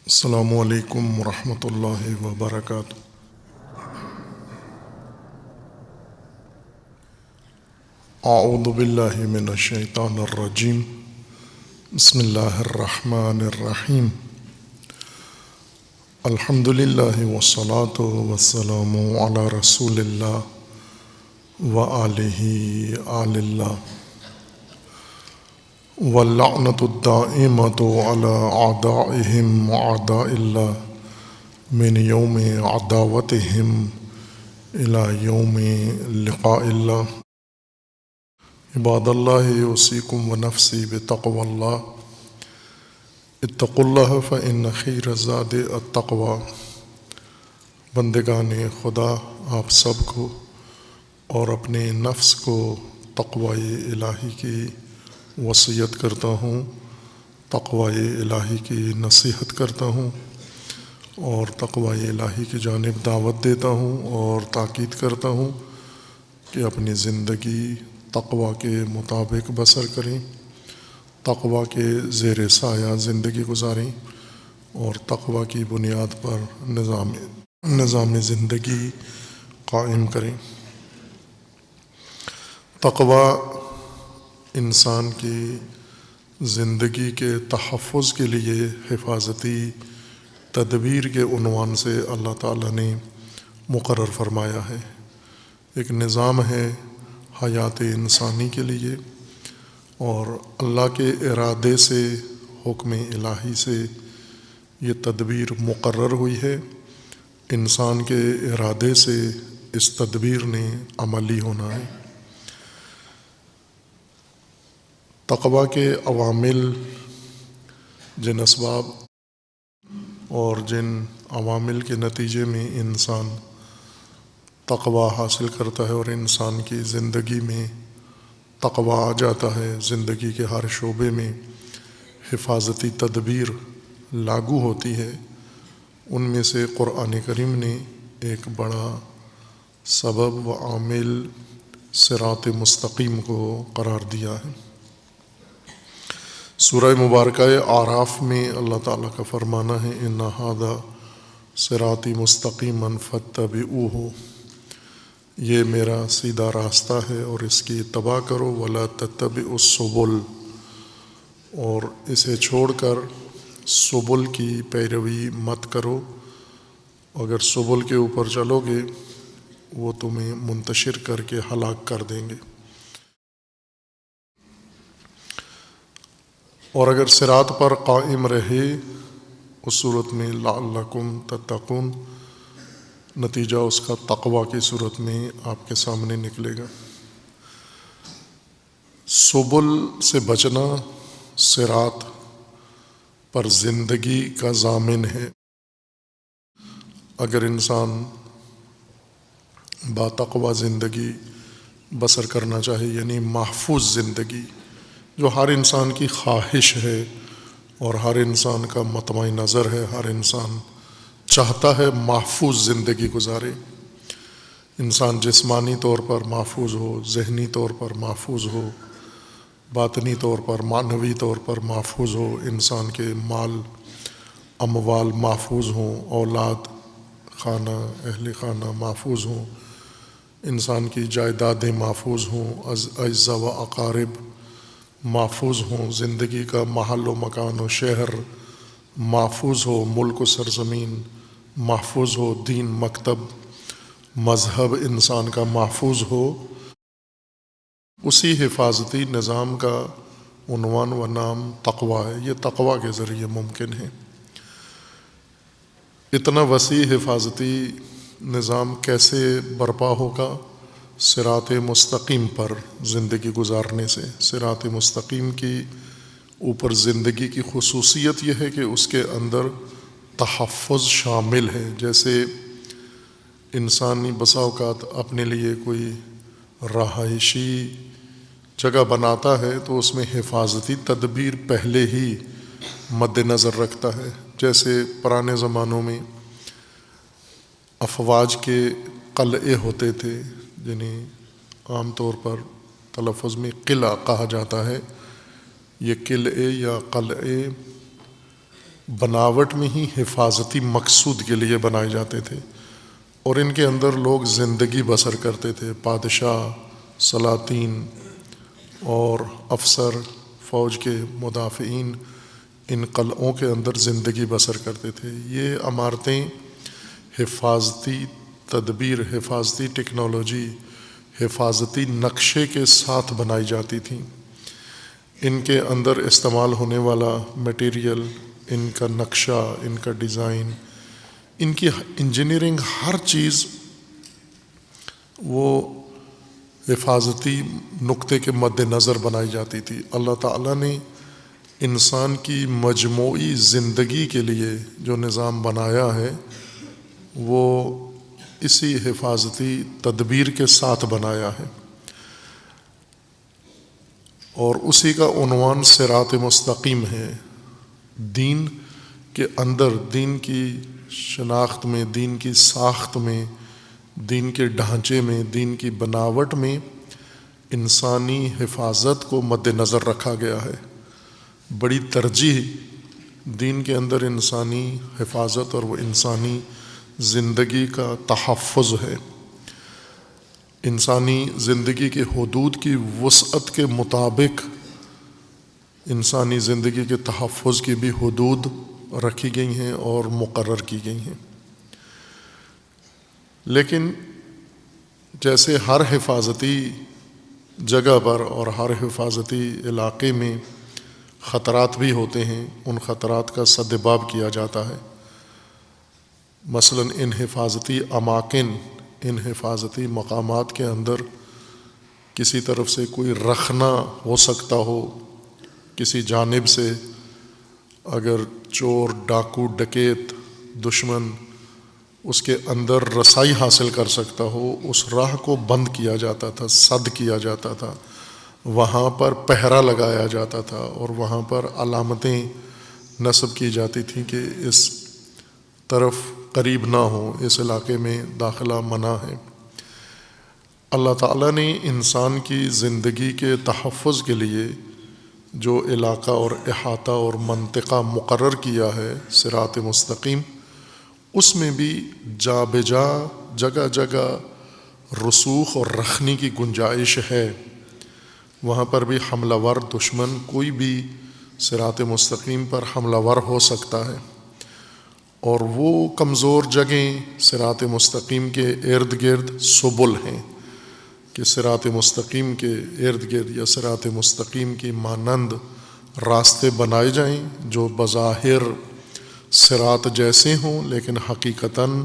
السلام علیکم ورحمۃ اللہ وبرکاتہ۔ اعوذ باللہ من الشیطان الرجیم، بسم اللہ الرحمن الرحیم۔ الحمد للہ والصلاة والسلام علی رسول اللہ وآلہ آل اللہ، واللعنۃ الدائمۃ علی اعدائہم واعداء اللہ من یوم عداوتہم الی یوم لقاء اللہ۔ عباد اللہ اوصیکم ونفسی بتقوی اللہ، اتقوا اللہ فإن خیر الزاد التقوی۔ بندگان خدا، آپ سب کو اور اپنے نفس کو تقوی الہی کی وصیت کرتا ہوں، تقوی الہی کی نصیحت کرتا ہوں اور تقوی الہی کی جانب دعوت دیتا ہوں اور تاکید کرتا ہوں کہ اپنی زندگی تقوی کے مطابق بسر کریں، تقوی کے زیر سایہ زندگی گزاریں اور تقوی کی بنیاد پر نظام زندگی قائم کریں۔ تقوی انسان کی زندگی کے تحفظ کے لیے حفاظتی تدبیر کے عنوان سے اللہ تعالیٰ نے مقرر فرمایا ہے، ایک نظام ہے حیات انسانی کے لیے، اور اللہ کے ارادے سے، حکم الہی سے یہ تدبیر مقرر ہوئی ہے۔ انسان کے ارادے سے اس تدبیر نے عملی ہونا ہے۔ تقوی کے عوامل، جن اسباب اور جن عوامل کے نتیجے میں انسان تقوی حاصل کرتا ہے اور انسان کی زندگی میں تقوی آ جاتا ہے، زندگی کے ہر شعبے میں حفاظتی تدبیر لاگو ہوتی ہے، ان میں سے قرآن کریم نے ایک بڑا سبب و عامل صراط مستقیم کو قرار دیا ہے۔ سورہ مبارکہ اعراف میں اللہ تعالیٰ کا فرمانا ہے، ان ھذا صراطی مستقیما فاتبعوہ، یہ میرا سیدھا راستہ ہے اور اس کی اتباع کرو، ولا تتبعوا السبل، اور اسے چھوڑ کر سبل کی پیروی مت کرو، اگر سبل کے اوپر چلو گے وہ تمہیں منتشر کر کے ہلاک کر دیں گے، اور اگر صراط پر قائم رہے اس صورت میں لعلکم تتقون، نتیجہ اس کا تقوی کی صورت میں آپ کے سامنے نکلے گا۔ سبل سے بچنا صراط پر زندگی کا ضامن ہے۔ اگر انسان با تقوی زندگی بسر کرنا چاہے، یعنی محفوظ زندگی جو ہر انسان کی خواہش ہے اور ہر انسان کا مطمع نظر ہے، ہر انسان چاہتا ہے محفوظ زندگی گزارے، انسان جسمانی طور پر محفوظ ہو، ذہنی طور پر محفوظ ہو، باطنی طور پر، معنوی طور پر محفوظ ہو، انسان کے مال اموال محفوظ ہوں، اولاد خانہ اہل خانہ محفوظ ہوں، انسان کی جائیدادیں محفوظ ہوں، اعزا و اقارب محفوظ ہوں، زندگی کا محل و مکان و شہر محفوظ ہو، ملک و سرزمین محفوظ ہو، دین مکتب مذہب انسان کا محفوظ ہو، اسی حفاظتی نظام کا عنوان و نام تقوی ہے۔ یہ تقوی کے ذریعے ممکن ہے۔ اتنا وسیع حفاظتی نظام کیسے برپا ہوگا؟ صراط مستقیم پر زندگی گزارنے سے۔ صراط مستقیم کی اوپر زندگی کی خصوصیت یہ ہے کہ اس کے اندر تحفظ شامل ہے۔ جیسے انسانی بسا اوقات اپنے لیے کوئی رہائشی جگہ بناتا ہے تو اس میں حفاظتی تدبیر پہلے ہی مد نظر رکھتا ہے۔ جیسے پرانے زمانوں میں افواج کے قلعے ہوتے تھے، جنہیں عام طور پر تلفظ میں قلعہ کہا جاتا ہے۔ یہ قلعے یا قلعے بناوٹ میں ہی حفاظتی مقصود کے لیے بنائے جاتے تھے، اور ان کے اندر لوگ زندگی بسر کرتے تھے، بادشاہ، سلاطین اور افسر، فوج کے مدافعین ان قلعوں کے اندر زندگی بسر کرتے تھے۔ یہ عمارتیں حفاظتی تدبیر، حفاظتی ٹیکنالوجی، حفاظتی نقشے کے ساتھ بنائی جاتی تھیں۔ ان کے اندر استعمال ہونے والا میٹیریل، ان کا نقشہ، ان کا ڈیزائن، ان کی انجینئرنگ، ہر چیز وہ حفاظتی نقطے کے مد نظر بنائی جاتی تھی۔ اللہ تعالیٰ نے انسان کی مجموعی زندگی کے لیے جو نظام بنایا ہے وہ اسی حفاظتی تدبیر کے ساتھ بنایا ہے، اور اسی کا عنوان صراط مستقیم ہے۔ دین کے اندر، دین کی شناخت میں، دین کی ساخت میں، دین کے ڈھانچے میں، دین کی بناوٹ میں انسانی حفاظت کو مد نظر رکھا گیا ہے۔ بڑی ترجیح دین کے اندر انسانی حفاظت اور وہ انسانی زندگی کا تحفظ ہے۔ انسانی زندگی کے حدود کی وسعت کے مطابق انسانی زندگی کے تحفظ کی بھی حدود رکھی گئی ہیں اور مقرر کی گئی ہیں۔ لیکن جیسے ہر حفاظتی جگہ پر اور ہر حفاظتی علاقے میں خطرات بھی ہوتے ہیں، ان خطرات کا سدباب کیا جاتا ہے۔ مثلا ان حفاظتی اماکن، ان حفاظتی مقامات کے اندر کسی طرف سے کوئی رخنا ہو سکتا ہو، کسی جانب سے اگر چور، ڈاکو، ڈکیت، دشمن اس کے اندر رسائی حاصل کر سکتا ہو، اس راہ کو بند کیا جاتا تھا، سد کیا جاتا تھا، وہاں پر پہرا لگایا جاتا تھا، اور وہاں پر علامتیں نصب کی جاتی تھیں کہ اس طرف قریب نہ ہو، اس علاقے میں داخلہ منع ہے۔ اللہ تعالیٰ نے انسان کی زندگی کے تحفظ کے لیے جو علاقہ اور احاطہ اور منطقہ مقرر کیا ہے، صراط مستقیم، اس میں بھی جا بجا، جگہ جگہ رسوخ اور رخنی کی گنجائش ہے۔ وہاں پر بھی حملہ ور دشمن کوئی بھی صراط مستقیم پر حملہ ور ہو سکتا ہے، اور وہ کمزور جگہیں صراط مستقیم کے ارد گرد سبل ہیں کہ صراط مستقیم کے ارد گرد یا صراط مستقیم کی مانند راستے بنائے جائیں جو بظاہر صراط جیسے ہوں، لیکن حقیقتاً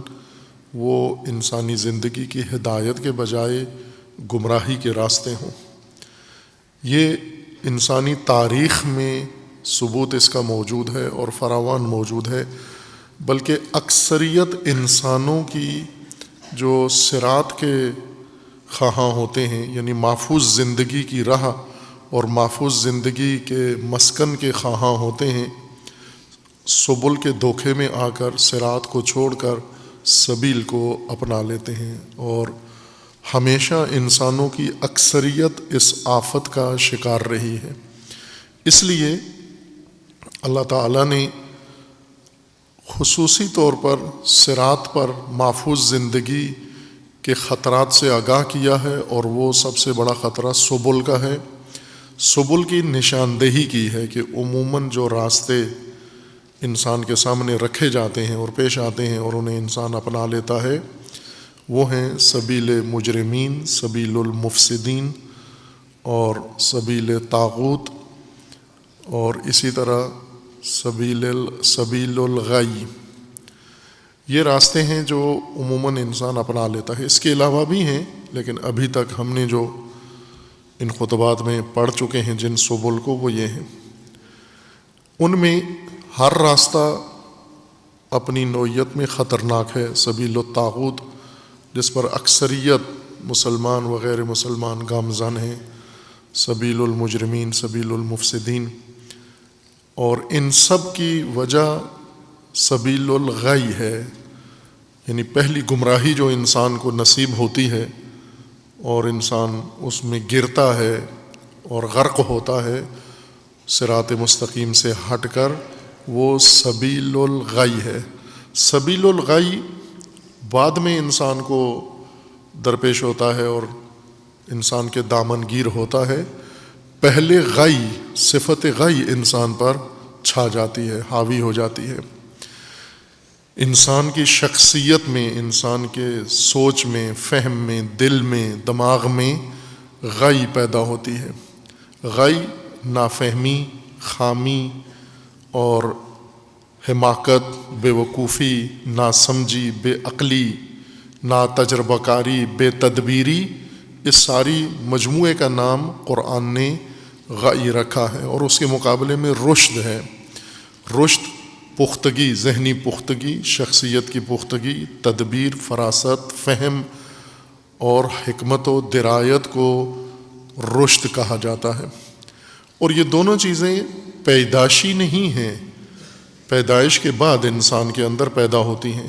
وہ انسانی زندگی کی ہدایت کے بجائے گمراہی کے راستے ہوں۔ یہ انسانی تاریخ میں ثبوت اس کا موجود ہے اور فراوان موجود ہے، بلکہ اکثریت انسانوں کی جو صراط کے خواہاں ہوتے ہیں، یعنی محفوظ زندگی کی راہ اور محفوظ زندگی کے مسکن کے خواہاں ہوتے ہیں، سبل کے دھوکے میں آ کر صراط کو چھوڑ کر سبیل کو اپنا لیتے ہیں، اور ہمیشہ انسانوں کی اکثریت اس آفت کا شکار رہی ہے۔ اس لیے اللہ تعالیٰ نے خصوصی طور پر صراط پر محفوظ زندگی کے خطرات سے آگاہ کیا ہے، اور وہ سب سے بڑا خطرہ سبل کا ہے۔ سبل کی نشاندہی کی ہے کہ عموماً جو راستے انسان کے سامنے رکھے جاتے ہیں اور پیش آتے ہیں اور انہیں انسان اپنا لیتا ہے، وہ ہیں سبیل مجرمین، سبیل المفسدین اور سبیل طاغوت، اور اسی طرح سبیل الغی۔ یہ راستے ہیں جو عموماً انسان اپنا لیتا ہے۔ اس کے علاوہ بھی ہیں، لیکن ابھی تک ہم نے جو ان خطبات میں پڑھ چکے ہیں جن سبل کو، وہ یہ ہیں۔ ان میں ہر راستہ اپنی نوعیت میں خطرناک ہے۔ سبیل الطاغوت، جس پر اکثریت مسلمان و غیر مسلمان گامزن ہیں، سبیل المجرمین، سبیل المفسدین، اور ان سب کی وجہ سبیل الغی ہے، یعنی پہلی گمراہی جو انسان کو نصیب ہوتی ہے اور انسان اس میں گرتا ہے اور غرق ہوتا ہے صراط مستقیم سے ہٹ کر، وہ سبیل الغی ہے۔ سبیل الغی بعد میں انسان کو درپیش ہوتا ہے اور انسان کے دامن گیر ہوتا ہے، پہلے غی، صفت غی انسان پر چھا جاتی ہے، حاوی ہو جاتی ہے۔ انسان کی شخصیت میں، انسان کے سوچ میں، فہم میں، دل میں، دماغ میں غی پیدا ہوتی ہے۔ غی نافہمی، خامی اور حماقت، بے وقوفی، ناسمجھی، بے عقلی، نا تجربہ کاری، بے تدبیری، اس ساری مجموعے کا نام قرآن نے غی رکھا ہے، اور اس کے مقابلے میں رشد ہے۔ رشد پختگی، ذہنی پختگی، شخصیت کی پختگی، تدبیر، فراست، فہم اور حکمت و درایت کو رشد کہا جاتا ہے۔ اور یہ دونوں چیزیں پیدائشی نہیں ہیں، پیدائش کے بعد انسان کے اندر پیدا ہوتی ہیں۔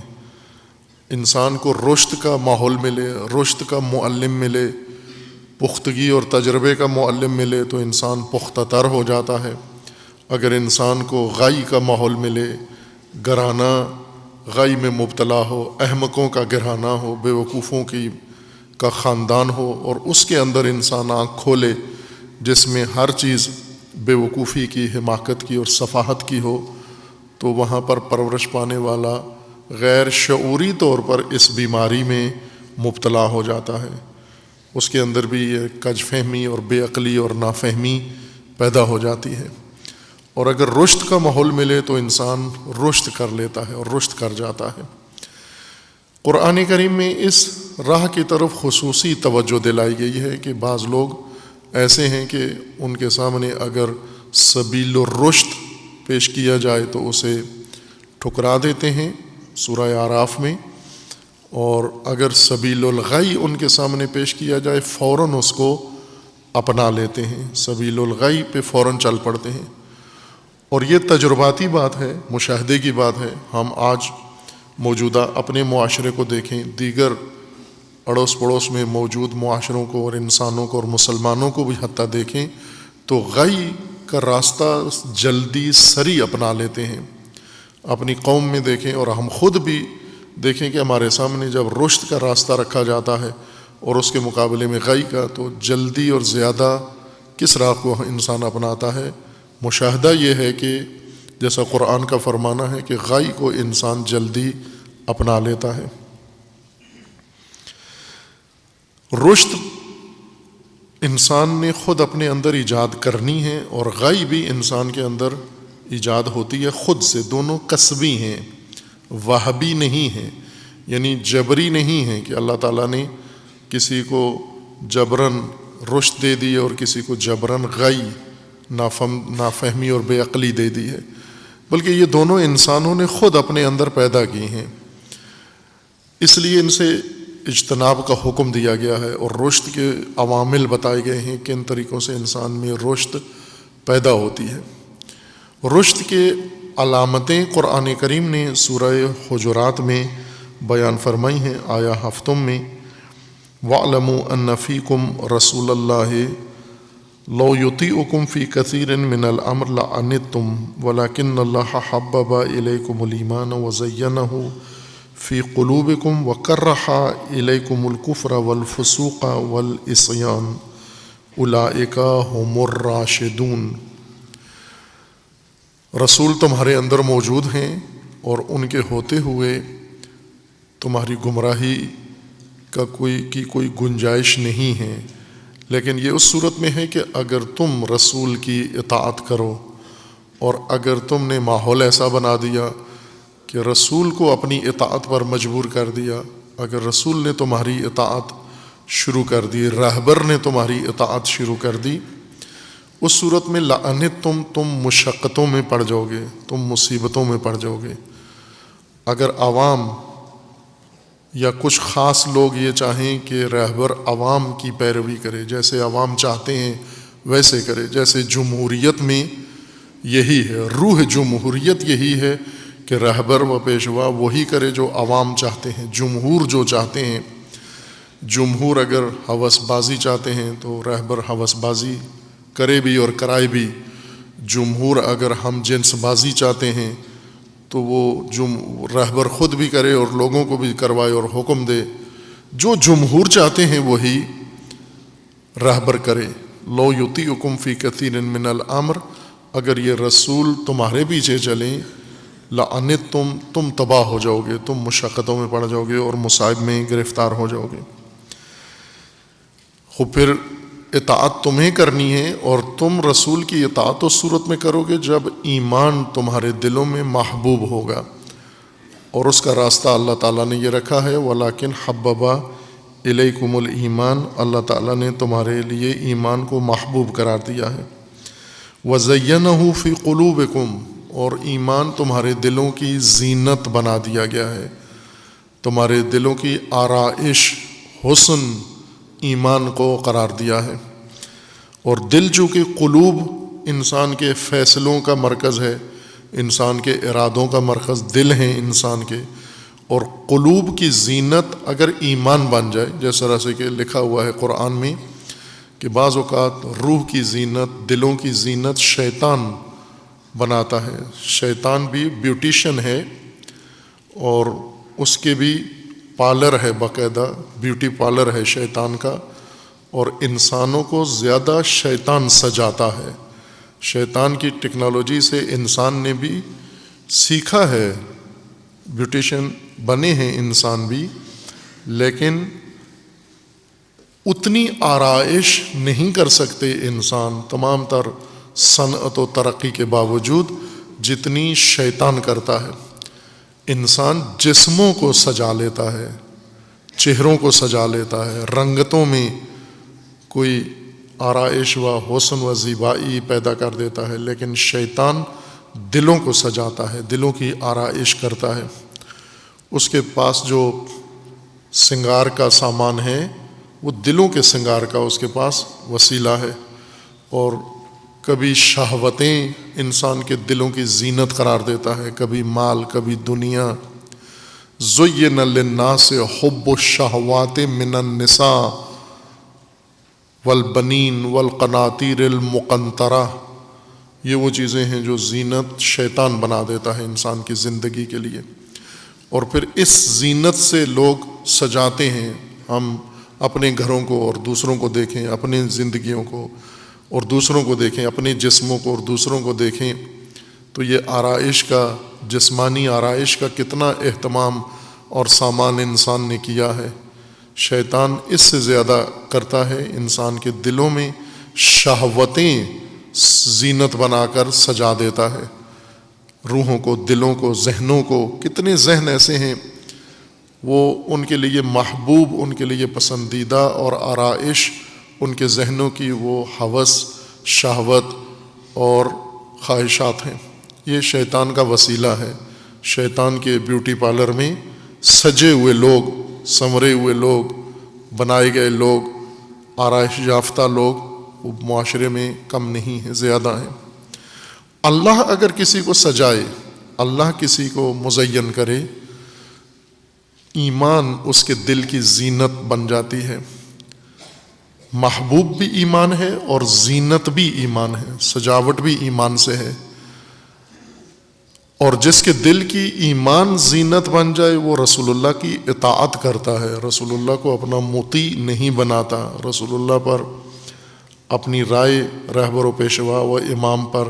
انسان کو رشد کا ماحول ملے، رشد کا معلم ملے، پختگی اور تجربے کا معلم ملے تو انسان پختہ تر ہو جاتا ہے۔ اگر انسان کو غی کا ماحول ملے، گرانہ غی میں مبتلا ہو، احمقوں کا گھرانہ ہو، بے وقوفوں کا خاندان ہو، اور اس کے اندر انسان آنکھ کھولے جس میں ہر چیز بے وقوفی کی، حماقت کی اور سفاہت کی ہو، تو وہاں پر پرورش پانے والا غیر شعوری طور پر اس بیماری میں مبتلا ہو جاتا ہے۔ اس کے اندر بھی یہ کج فہمی اور بے عقلی اور نافہمی پیدا ہو جاتی ہے۔ اور اگر رشد کا ماحول ملے تو انسان رشد کر لیتا ہے اور رشد کر جاتا ہے۔ قرآن کریم میں اس راہ کی طرف خصوصی توجہ دلائی گئی ہے کہ بعض لوگ ایسے ہیں کہ ان کے سامنے اگر سبیل الرشد پیش کیا جائے تو اسے ٹھکرا دیتے ہیں سورہ اعراف میں، اور اگر سبیل الغی ان کے سامنے پیش کیا جائے فوراً اس کو اپنا لیتے ہیں، سبیل الغی پہ فوراً چل پڑتے ہیں۔ اور یہ تجرباتی بات ہے، مشاہدے کی بات ہے۔ ہم آج موجودہ اپنے معاشرے کو دیکھیں، دیگر اڑوس پڑوس میں موجود معاشروں کو اور انسانوں کو اور مسلمانوں کو بھی حتیٰ دیکھیں تو غی کا راستہ جلدی سری اپنا لیتے ہیں۔ اپنی قوم میں دیکھیں اور ہم خود بھی دیکھیں کہ ہمارے سامنے جب رشد کا راستہ رکھا جاتا ہے اور اس کے مقابلے میں غی کا، تو جلدی اور زیادہ کس راہ کو انسان اپناتا ہے۔ مشاہدہ یہ ہے کہ جیسا قرآن کا فرمانا ہے کہ غی کو انسان جلدی اپنا لیتا ہے۔ رشد انسان نے خود اپنے اندر ایجاد کرنی ہے، اور غی بھی انسان کے اندر ایجاد ہوتی ہے خود سے۔ دونوں کسبی ہیں، وہبی نہیں ہیں، یعنی جبری نہیں ہیں کہ اللہ تعالیٰ نے کسی کو جبراً رشد دے دی اور کسی کو جبراً غی، نافہمی اور بے عقلی دے دی ہے، بلکہ یہ دونوں انسانوں نے خود اپنے اندر پیدا کی ہیں۔ اس لیے ان سے اجتناب کا حکم دیا گیا ہے، اور رشد کے عوامل بتائے گئے ہیں، کن طریقوں سے انسان میں رشد پیدا ہوتی ہے۔ رشد کے علامتیں قرآن کریم نے سورہ حجرات میں بیان فرمائی ہیں، آیا ہفتم میں، وَاعْلَمُوا أَنَّ فِيكُمْ رَسُولَ اللَّهِ لَوْ يُطِيعُكُمْ فِي كَثِيرٍ مِّنَ الْأَمْرِ لَعَنِتُّمْ وَلَكِنَّ اللَّهَ حَبَّبَ إِلَيْكُمُ الْإِيمَانَ وَزَيَّنَهُ فِي قُلُوبِكُمْ وَكَرَّهَ إِلَيْكُمُ الْكُفْرَ وَالْفُسُوقَ وَالْعِصْيَانَ أُولَٰئِكَ هُمُ الرَّاشِدُونَ۔ رسول تمہارے اندر موجود ہیں اور ان کے ہوتے ہوئے تمہاری گمراہی کا کوئی گنجائش نہیں ہے، لیکن یہ اس صورت میں ہے کہ اگر تم رسول کی اطاعت کرو، اور اگر تم نے ماحول ایسا بنا دیا کہ رسول کو اپنی اطاعت پر مجبور کر دیا، اگر رسول نے تمہاری اطاعت شروع کر دی، رہبر نے تمہاری اطاعت شروع کر دی، اس صورت میں لعنتم، تم مشقتوں میں پڑ جاؤ گے، تم مصیبتوں میں پڑ جاؤ گے۔ اگر عوام یا کچھ خاص لوگ یہ چاہیں کہ رہبر عوام کی پیروی کرے، جیسے عوام چاہتے ہیں ویسے کرے، جیسے جمہوریت میں یہی ہے، روح جمہوریت یہی ہے کہ رہبر و پیشوا وہی کرے جو عوام چاہتے ہیں، جمہور جو چاہتے ہیں۔ جمہور اگر ہوس بازی چاہتے ہیں تو رہبر ہوس بازی کرے بھی اور کرائے بھی۔ جمہور اگر ہم جنس بازی چاہتے ہیں تو وہ رہبر خود بھی کرے اور لوگوں کو بھی کروائے اور حکم دے، جو جمہور چاہتے ہیں وہی رہبر کرے۔ لو یطیعکم فی کثیر من الامر، اگر یہ رسول تمہارے پیچھے چلیں، لعنتم، تم تباہ ہو جاؤ گے، تم مشقتوں میں پڑ جاؤ گے اور مصائب میں گرفتار ہو جاؤ گے۔ خود پھر اطاعت تمہیں کرنی ہے، اور تم رسول کی اطاعت اس صورت میں کرو گے جب ایمان تمہارے دلوں میں محبوب ہوگا، اور اس کا راستہ اللہ تعالیٰ نے یہ رکھا ہے، ولیکن حببا الیکم الایمان، اللہ تعالیٰ نے تمہارے لیے ایمان کو محبوب قرار دیا ہے، وزینہ فی قلوبکم، اور ایمان تمہارے دلوں کی زینت بنا دیا گیا ہے، تمہارے دلوں کی آرائش، حسن ایمان کو قرار دیا ہے۔ اور دل چونکہ قلوب انسان کے فیصلوں کا مرکز ہے، انسان کے ارادوں کا مرکز دل ہیں انسان کے، اور قلوب کی زینت اگر ایمان بن جائے، جس طرح سے کہ لکھا ہوا ہے قرآن میں کہ بعض اوقات روح کی زینت، دلوں کی زینت شیطان بناتا ہے، شیطان بھی بیوٹیشین ہے اور اس کے بھی پارلر ہے، باقاعدہ بیوٹی پارلر ہے شیطان کا، اور انسانوں کو زیادہ شیطان سجاتا ہے۔ شیطان کی ٹیکنالوجی سے انسان نے بھی سیکھا ہے، بیوٹیشین بنے ہیں انسان بھی، لیکن اتنی آرائش نہیں کر سکتے انسان تمام تر صنعت و ترقی کے باوجود جتنی شیطان کرتا ہے۔ انسان جسموں کو سجا لیتا ہے، چہروں کو سجا لیتا ہے، رنگتوں میں کوئی آرائش و حسن و زیبائی پیدا کر دیتا ہے، لیکن شیطان دلوں کو سجاتا ہے، دلوں کی آرائش کرتا ہے۔ اس کے پاس جو سنگار کا سامان ہے وہ دلوں کے سنگار کا اس کے پاس وسیلہ ہے، اور کبھی شہوتیں انسان کے دلوں کی زینت قرار دیتا ہے، کبھی مال، کبھی دنیا۔ زین للناس حب الشہوات من النساء والبنین والقناطیر المقنطرہ، یہ وہ چیزیں ہیں جو زینت شیطان بنا دیتا ہے انسان کی زندگی کے لیے، اور پھر اس زینت سے لوگ سجاتے ہیں۔ ہم اپنے گھروں کو اور دوسروں کو دیکھیں، اپنی زندگیوں کو اور دوسروں کو دیکھیں، اپنے جسموں کو اور دوسروں کو دیکھیں، تو یہ آرائش کا، جسمانی آرائش کا کتنا اہتمام اور سامان انسان نے کیا ہے۔ شیطان اس سے زیادہ کرتا ہے، انسان کے دلوں میں شہوتیں زینت بنا کر سجا دیتا ہے، روحوں کو، دلوں کو، ذہنوں کو۔ کتنے ذہن ایسے ہیں وہ ان کے لیے محبوب، ان کے لیے پسندیدہ اور آرائش ان کے ذہنوں کی وہ ہوس، شہوت اور خواہشات ہیں۔ یہ شیطان کا وسیلہ ہے۔ شیطان کے بیوٹی پارلر میں سجے ہوئے لوگ، سنورے ہوئے لوگ، بنائے گئے لوگ، آرائش یافتہ لوگ وہ معاشرے میں کم نہیں ہیں، زیادہ ہیں۔ اللہ اگر کسی کو سجائے، اللہ کسی کو مزین کرے، ایمان اس کے دل کی زینت بن جاتی ہے۔ محبوب بھی ایمان ہے اور زینت بھی ایمان ہے، سجاوٹ بھی ایمان سے ہے۔ اور جس کے دل کی ایمان زینت بن جائے وہ رسول اللہ کی اطاعت کرتا ہے، رسول اللہ کو اپنا مطیع نہیں بناتا، رسول اللہ پر اپنی رائے، رہبر و پیشوا و امام پر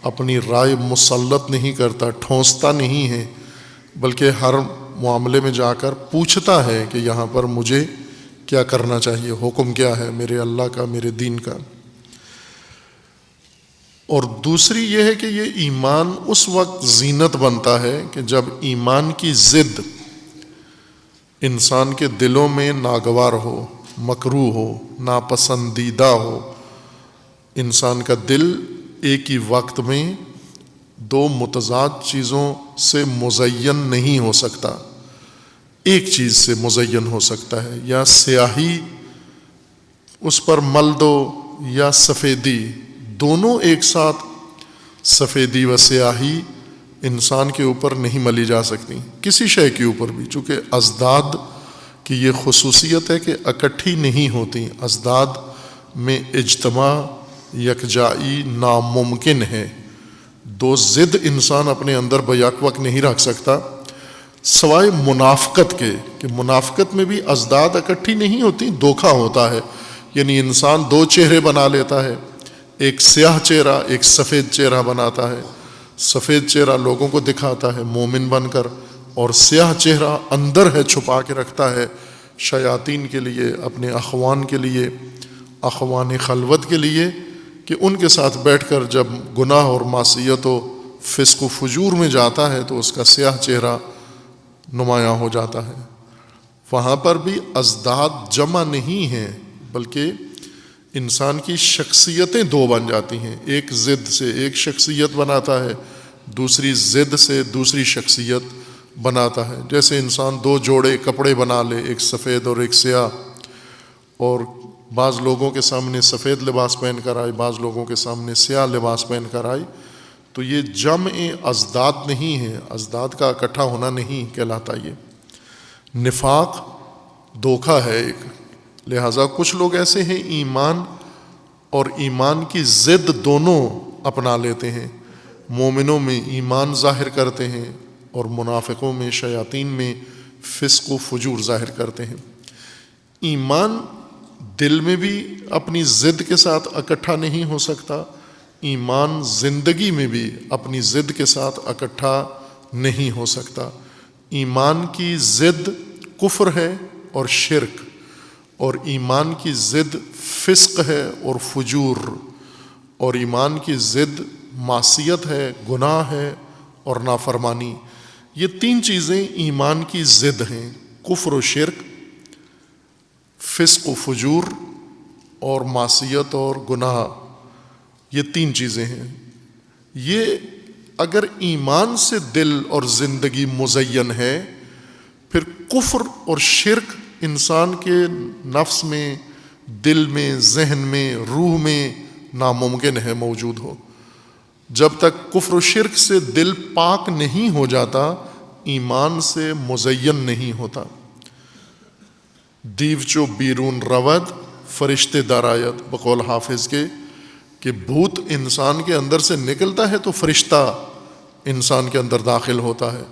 اپنی رائے مسلط نہیں کرتا، ٹھونستا نہیں ہے، بلکہ ہر معاملے میں جا کر پوچھتا ہے کہ یہاں پر مجھے کیا کرنا چاہیے، حکم کیا ہے میرے اللہ کا، میرے دین کا۔ اور دوسری یہ ہے کہ یہ ایمان اس وقت زینت بنتا ہے کہ جب ایمان کی ضد انسان کے دلوں میں ناگوار ہو، مکروہ ہو، ناپسندیدہ ہو۔ انسان کا دل ایک ہی وقت میں دو متضاد چیزوں سے مزین نہیں ہو سکتا، ایک چیز سے مزین ہو سکتا ہے، یا سیاہی اس پر مل دو یا سفیدی، دونوں ایک ساتھ سفیدی و سیاہی انسان کے اوپر نہیں ملی جا سکتی، کسی شے کے اوپر بھی، چونکہ ازداد کی یہ خصوصیت ہے کہ اکٹھی نہیں ہوتی، ازداد میں اجتماع یکجائی ناممکن ہے. دو ضد انسان اپنے اندر بیک وقت نہیں رکھ سکتا سوائے منافقت کے، کہ منافقت میں بھی ازداد اکٹھی نہیں ہوتی، دھوکہ ہوتا ہے. یعنی انسان دو چہرے بنا لیتا ہے، ایک سیاہ چہرہ ایک سفید چہرہ بناتا ہے. سفید چہرہ لوگوں کو دکھاتا ہے مومن بن کر، اور سیاہ چہرہ اندر ہے چھپا کے رکھتا ہے شیاطین کے لیے، اپنے اخوان کے لیے، اخوان خلوت کے لیے، کہ ان کے ساتھ بیٹھ کر جب گناہ اور معصیت و فسق و فجور میں جاتا ہے تو اس کا سیاہ چہرہ نمایاں ہو جاتا ہے. وہاں پر بھی ازداد جمع نہیں ہیں، بلکہ انسان کی شخصیتیں دو بن جاتی ہیں. ایک ضد سے ایک شخصیت بناتا ہے، دوسری ضد سے دوسری شخصیت بناتا ہے. جیسے انسان دو جوڑے کپڑے بنا لے، ایک سفید اور ایک سیاہ، اور بعض لوگوں کے سامنے سفید لباس پہن کر آئے، بعض لوگوں کے سامنے سیاہ لباس پہن کر آئے، تو یہ جمع ازداد نہیں ہے، ازداد کا اکٹھا ہونا نہیں کہلاتا. یہ نفاق دھوکہ ہے ایک. لہٰذا کچھ لوگ ایسے ہیں ایمان اور ایمان کی ضد دونوں اپنا لیتے ہیں. مومنوں میں ایمان ظاہر کرتے ہیں اور منافقوں میں، شیاطین میں فسق و فجور ظاہر کرتے ہیں. ایمان دل میں بھی اپنی ضد کے ساتھ اکٹھا نہیں ہو سکتا، ایمان زندگی میں بھی اپنی ضد کے ساتھ اکٹھا نہیں ہو سکتا. ایمان کی ضد کفر ہے اور شرک، اور ایمان کی ضد فسق ہے اور فجور، اور ایمان کی ضد معصیت ہے، گناہ ہے اور نافرمانی. یہ تین چیزیں ایمان کی ضد ہیں، کفر و شرک، فسق و فجور اور معصیت اور گناہ. یہ تین چیزیں ہیں. یہ اگر ایمان سے دل اور زندگی مزین ہے، پھر کفر اور شرک انسان کے نفس میں، دل میں، ذہن میں، روح میں ناممکن ہے موجود ہو. جب تک کفر و شرک سے دل پاک نہیں ہو جاتا، ایمان سے مزین نہیں ہوتا. دیو چو بیرون رود فرشتے درآید، بقول حافظ کے، کہ بھوت انسان کے اندر سے نکلتا ہے تو فرشتہ انسان کے اندر داخل ہوتا ہے.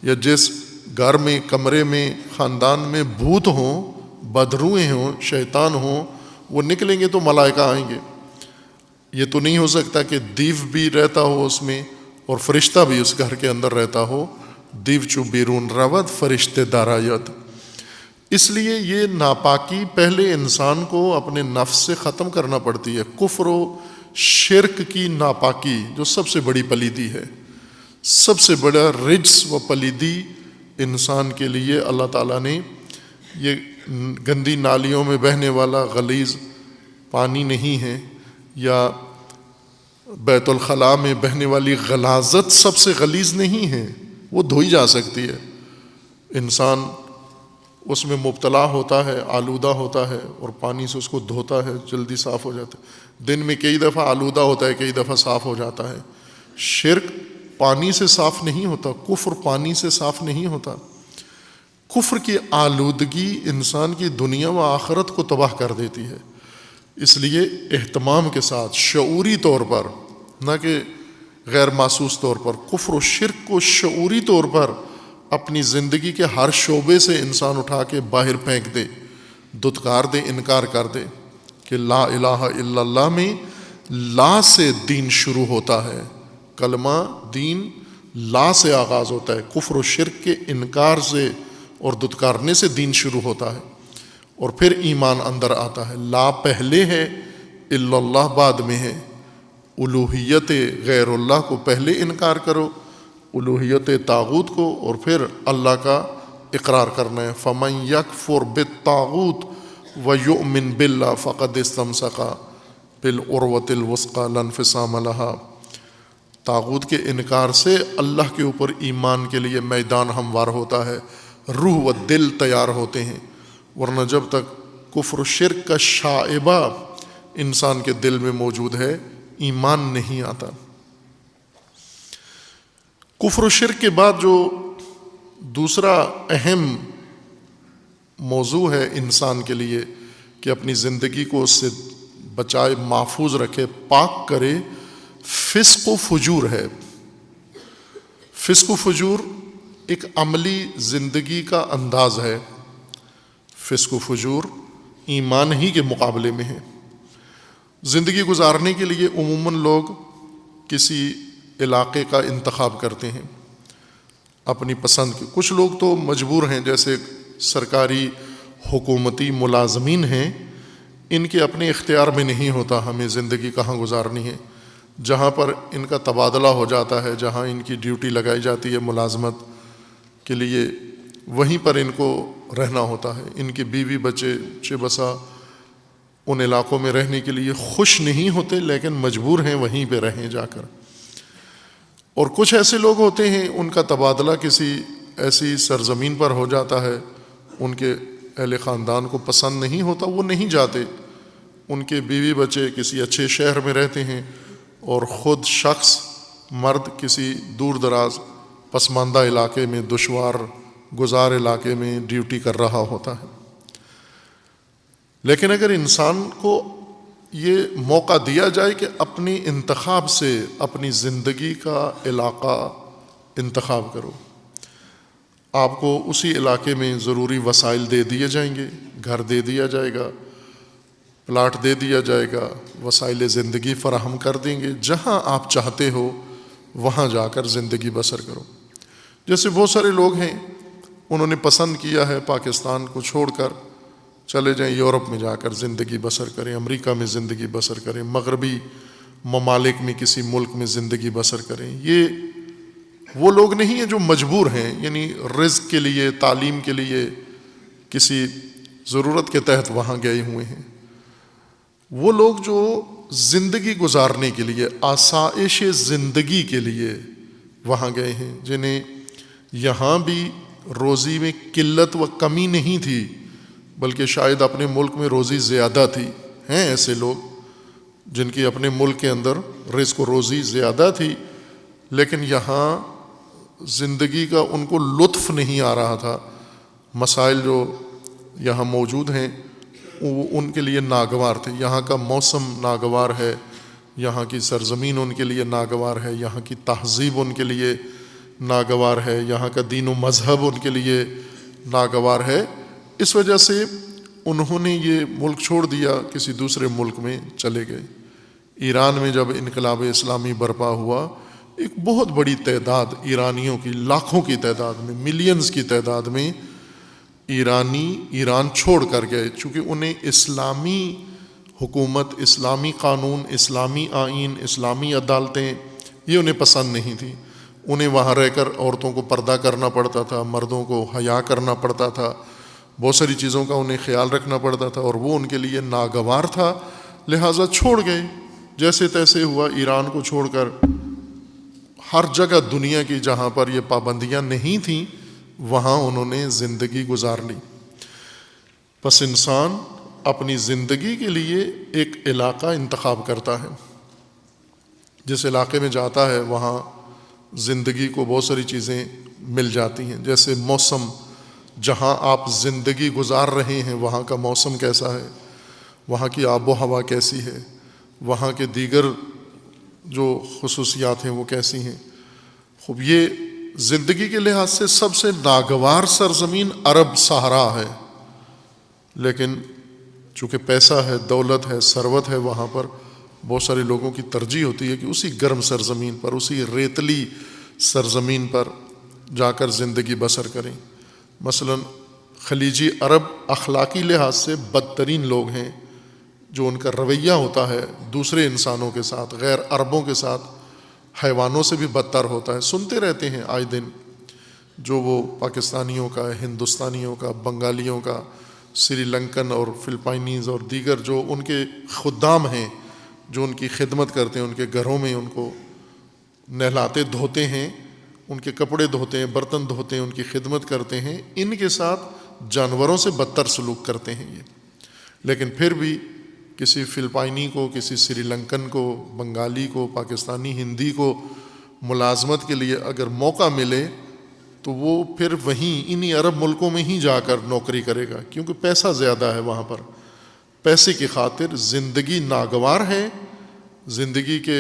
یا جس گھر میں، کمرے میں، خاندان میں بھوت ہوں، بدروئیں ہوں، شیطان ہوں، وہ نکلیں گے تو ملائکہ آئیں گے. یہ تو نہیں ہو سکتا کہ دیو بھی رہتا ہو اس میں اور فرشتہ بھی اس گھر کے اندر رہتا ہو. دیو چو بیرون رود فرشتے درآید. اس لیے یہ ناپاکی پہلے انسان کو اپنے نفس سے ختم کرنا پڑتی ہے. کفر و شرک کی ناپاکی جو سب سے بڑی پلیدی ہے، سب سے بڑا رجس و پلیدی انسان کے لیے اللہ تعالیٰ نے یہ گندی نالیوں میں بہنے والا غلیظ پانی نہیں ہے، یا بیت الخلاء میں بہنے والی غلاظت سب سے غلیظ نہیں ہے، وہ دھوئی جا سکتی ہے. انسان اس میں مبتلا ہوتا ہے، آلودہ ہوتا ہے، اور پانی سے اس کو دھوتا ہے، جلدی صاف ہو جاتا ہے. دن میں کئی دفعہ آلودہ ہوتا ہے، کئی دفعہ صاف ہو جاتا ہے. شرک پانی سے صاف نہیں ہوتا، کفر پانی سے صاف نہیں ہوتا. کفر کی آلودگی انسان کی دنیا و آخرت کو تباہ کر دیتی ہے. اس لیے اہتمام کے ساتھ شعوری طور پر، نہ کہ غیر محسوس طور پر، کفر و شرک کو شعوری طور پر اپنی زندگی کے ہر شعبے سے انسان اٹھا کے باہر پھینک دے، دھتکار دے، انکار کر دے کہ لا الہ الا اللہ میں لا سے دین شروع ہوتا ہے. کلمہ دین لا سے آغاز ہوتا ہے. کفر و شرک کے انکار سے اور دھتکارنے سے دین شروع ہوتا ہے، اور پھر ایمان اندر آتا ہے. لا پہلے ہے، الا اللہ بعد میں ہے. الوہیت غیر اللہ کو پہلے انکار کرو، الوہیت طاغوت کو، اور پھر اللہ کا اقرار کرنا ہے. فمن یکفر بالطاغوت ویؤمن باللہ فقد استمسک بالعروۃ الوثقی لا انفصام لہا. طاغوت کے انکار سے اللہ کے اوپر ایمان کے لیے میدان ہموار ہوتا ہے، روح و دل تیار ہوتے ہیں. ورنہ جب تک کفر و شرک کا شائبہ انسان کے دل میں موجود ہے، ایمان نہیں آتا. کفر و شرک کے بعد جو دوسرا اہم موضوع ہے انسان کے لیے کہ اپنی زندگی کو اس سے بچائے، محفوظ رکھے، پاک کرے، فسق و فجور ہے۔ فسق و فجور ایک عملی زندگی کا انداز ہے۔ فسق و فجور ایمان ہی کے مقابلے میں ہے۔ زندگی گزارنے کے لیے عموماً لوگ کسی علاقے کا انتخاب کرتے ہیں اپنی پسند کے۔ کچھ لوگ تو مجبور ہیں، جیسے سرکاری حکومتی ملازمین ہیں، ان کے اپنے اختیار میں نہیں ہوتا ہمیں زندگی کہاں گزارنی ہے۔ جہاں پر ان کا تبادلہ ہو جاتا ہے، جہاں ان کی ڈیوٹی لگائی جاتی ہے ملازمت کے لیے، وہیں پر ان کو رہنا ہوتا ہے۔ ان کے بیوی بچے چہ بسا ان علاقوں میں رہنے کے لیے خوش نہیں ہوتے، لیکن مجبور ہیں وہیں پہ رہیں جا کر۔ اور کچھ ایسے لوگ ہوتے ہیں، ان کا تبادلہ کسی ایسی سرزمین پر ہو جاتا ہے، ان کے اہل خاندان کو پسند نہیں ہوتا، وہ نہیں جاتے۔ ان کے بیوی بچے کسی اچھے شہر میں رہتے ہیں اور خود شخص مرد کسی دور دراز پسماندہ علاقے میں، دشوار گزار علاقے میں ڈیوٹی کر رہا ہوتا ہے۔ لیکن اگر انسان کو یہ موقع دیا جائے کہ اپنی انتخاب سے اپنی زندگی کا علاقہ انتخاب کرو، آپ کو اسی علاقے میں ضروری وسائل دے دیے جائیں گے، گھر دے دیا جائے گا، پلاٹ دے دیا جائے گا، وسائل زندگی فراہم کر دیں گے، جہاں آپ چاہتے ہو وہاں جا کر زندگی بسر کرو۔ جیسے بہت سارے لوگ ہیں، انہوں نے پسند کیا ہے پاکستان کو چھوڑ کر چلے جائیں یورپ میں جا کر زندگی بسر کریں، امریکہ میں زندگی بسر کریں، مغربی ممالک میں کسی ملک میں زندگی بسر کریں۔ یہ وہ لوگ نہیں ہیں جو مجبور ہیں، یعنی رزق کے لیے، تعلیم کے لیے کسی ضرورت کے تحت وہاں گئے ہوئے ہیں۔ وہ لوگ جو زندگی گزارنے کے لیے، آسائش زندگی کے لیے وہاں گئے ہیں، جنہیں یہاں بھی روزی میں قلت و کمی نہیں تھی، بلکہ شاید اپنے ملک میں روزی زیادہ تھی۔ ہیں ایسے لوگ جن کی اپنے ملک کے اندر رزق و روزی زیادہ تھی، لیکن یہاں زندگی کا ان کو لطف نہیں آ رہا تھا۔ مسائل جو یہاں موجود ہیں وہ ان کے لیے ناگوار تھے۔ یہاں کا موسم ناگوار ہے، یہاں کی سرزمین ان کے لیے ناگوار ہے، یہاں کی تہذیب ان کے لیے ناگوار ہے، یہاں کا دین و مذہب ان کے لیے ناگوار ہے۔ اس وجہ سے انہوں نے یہ ملک چھوڑ دیا، کسی دوسرے ملک میں چلے گئے۔ ایران میں جب انقلاب اسلامی برپا ہوا، ایک بہت بڑی تعداد ایرانیوں کی، لاکھوں کی تعداد میں، ملینز کی تعداد میں ایرانی ایران چھوڑ کر گئے، چونکہ انہیں اسلامی حکومت، اسلامی قانون، اسلامی آئین، اسلامی عدالتیں یہ انہیں پسند نہیں تھیں۔ انہیں وہاں رہ کر عورتوں کو پردہ کرنا پڑتا تھا، مردوں کو حیا کرنا پڑتا تھا، بہت ساری چیزوں کا انہیں خیال رکھنا پڑتا تھا، اور وہ ان کے لیے ناگوار تھا، لہٰذا چھوڑ گئے۔ جیسے تیسے ہوا، ایران کو چھوڑ کر ہر جگہ دنیا کی جہاں پر یہ پابندیاں نہیں تھیں وہاں انہوں نے زندگی گزار لی۔ پس انسان اپنی زندگی کے لیے ایک علاقہ انتخاب کرتا ہے، جس علاقے میں جاتا ہے وہاں زندگی کو بہت ساری چیزیں مل جاتی ہیں۔ جیسے موسم، جہاں آپ زندگی گزار رہے ہیں وہاں کا موسم کیسا ہے، وہاں کی آب و ہوا کیسی ہے، وہاں کے دیگر جو خصوصیات ہیں وہ کیسی ہیں۔ خوب، یہ زندگی کے لحاظ سے سب سے ناگوار سرزمین عرب صحرا ہے، لیکن چونکہ پیسہ ہے، دولت ہے، ثروت ہے، وہاں پر بہت سارے لوگوں کی ترجیح ہوتی ہے کہ اسی گرم سرزمین پر، اسی ریتلی سرزمین پر جا کر زندگی بسر کریں۔ مثلا خلیجی عرب اخلاقی لحاظ سے بدترین لوگ ہیں، جو ان کا رویہ ہوتا ہے دوسرے انسانوں کے ساتھ، غیر عربوں کے ساتھ، حیوانوں سے بھی بدتر ہوتا ہے۔ سنتے رہتے ہیں آئے دن، جو وہ پاکستانیوں کا، ہندوستانیوں کا، بنگالیوں کا، سری لنکن اور فلپائنیز اور دیگر جو ان کے خدام ہیں، جو ان کی خدمت کرتے ہیں، ان کے گھروں میں ان کو نہلاتے دھوتے ہیں، ان کے کپڑے دھوتے ہیں، برتن دھوتے ہیں، ان کی خدمت کرتے ہیں، ان کے ساتھ جانوروں سے بدتر سلوک کرتے ہیں یہ۔ لیکن پھر بھی کسی فلپائنی کو، کسی سری لنکن کو، بنگالی کو، پاکستانی ہندی کو ملازمت کے لیے اگر موقع ملے تو وہ پھر وہیں انہی عرب ملکوں میں ہی جا کر نوکری کرے گا، کیونکہ پیسہ زیادہ ہے وہاں پر، پیسے کی خاطر زندگی ناگوار ہے، زندگی کے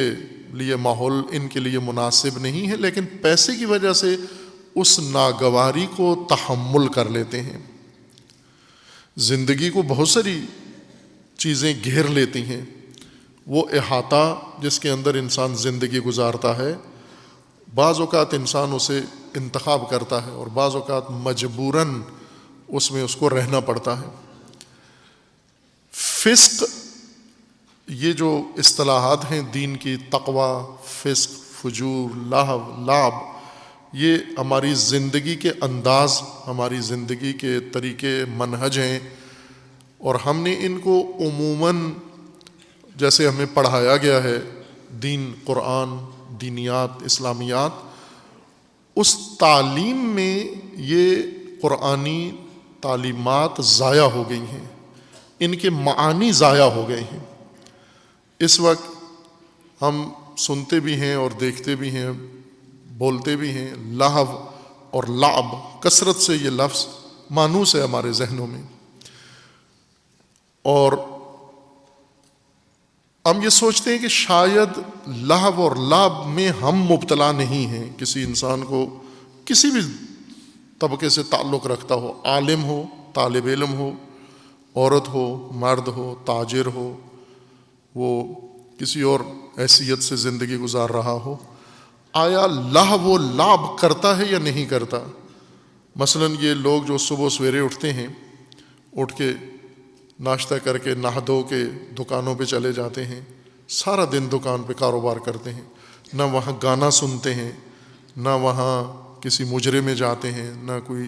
لیے ماحول ان کے لیے مناسب نہیں ہے، لیکن پیسے کی وجہ سے اس ناگواری کو تحمل کر لیتے ہیں۔ زندگی کو بہت ساری چیزیں گھیر لیتی ہیں، وہ احاطہ جس کے اندر انسان زندگی گزارتا ہے، بعض اوقات انسان اسے انتخاب کرتا ہے اور بعض اوقات مجبوراً اس میں اس کو رہنا پڑتا ہے۔ فسق، یہ جو اصطلاحات ہیں دین کی، تقوی، فسق، فجور، لہو، لعب، یہ ہماری زندگی کے انداز، ہماری زندگی کے طریقے منہج ہیں، اور ہم نے ان کو عموماً جیسے ہمیں پڑھایا گیا ہے دین، قرآن، دینیات، اسلامیات، اس تعلیم میں یہ قرآنی تعلیمات ضائع ہو گئی ہیں، ان کے معانی ضائع ہو گئے ہیں۔ اس وقت ہم سنتے بھی ہیں اور دیکھتے بھی ہیں، بولتے بھی ہیں، لہو اور لعب، کثرت سے یہ لفظ مانوس ہے ہمارے ذہنوں میں، اور ہم یہ سوچتے ہیں کہ شاید لہو اور لعب میں ہم مبتلا نہیں ہیں۔ کسی انسان کو کسی بھی طبقے سے تعلق رکھتا ہو، عالم ہو، طالب علم ہو، عورت ہو، مرد ہو، تاجر ہو، وہ کسی اور حیثیت سے زندگی گزار رہا ہو، آیا لہو و لعب کرتا ہے یا نہیں کرتا؟ مثلاً یہ لوگ جو صبح سویرے اٹھتے ہیں، اٹھ کے ناشتہ کر کے نہا دھو کے دکانوں پہ چلے جاتے ہیں، سارا دن دکان پہ کاروبار کرتے ہیں، نہ وہاں گانا سنتے ہیں، نہ وہاں کسی مجرے میں جاتے ہیں، نہ کوئی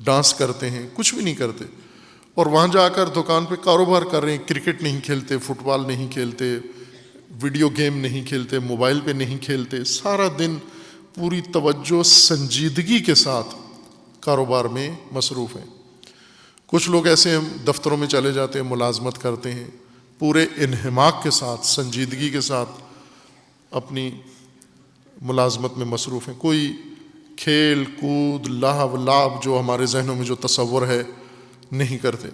ڈانس کرتے ہیں، کچھ بھی نہیں کرتے، اور وہاں جا کر دکان پہ کاروبار کر رہے ہیں، کرکٹ نہیں کھیلتے، فٹ بال نہیں کھیلتے، ویڈیو گیم نہیں کھیلتے، موبائل پہ نہیں کھیلتے، سارا دن پوری توجہ سنجیدگی کے ساتھ کاروبار میں مصروف ہیں۔ کچھ لوگ ایسے ہیں دفتروں میں چلے جاتے ہیں، ملازمت کرتے ہیں، پورے انہماک کے ساتھ، سنجیدگی کے ساتھ اپنی ملازمت میں مصروف ہیں، کوئی کھیل کود، لہو لعب جو ہمارے ذہنوں میں جو تصور ہے نہیں کرتے۔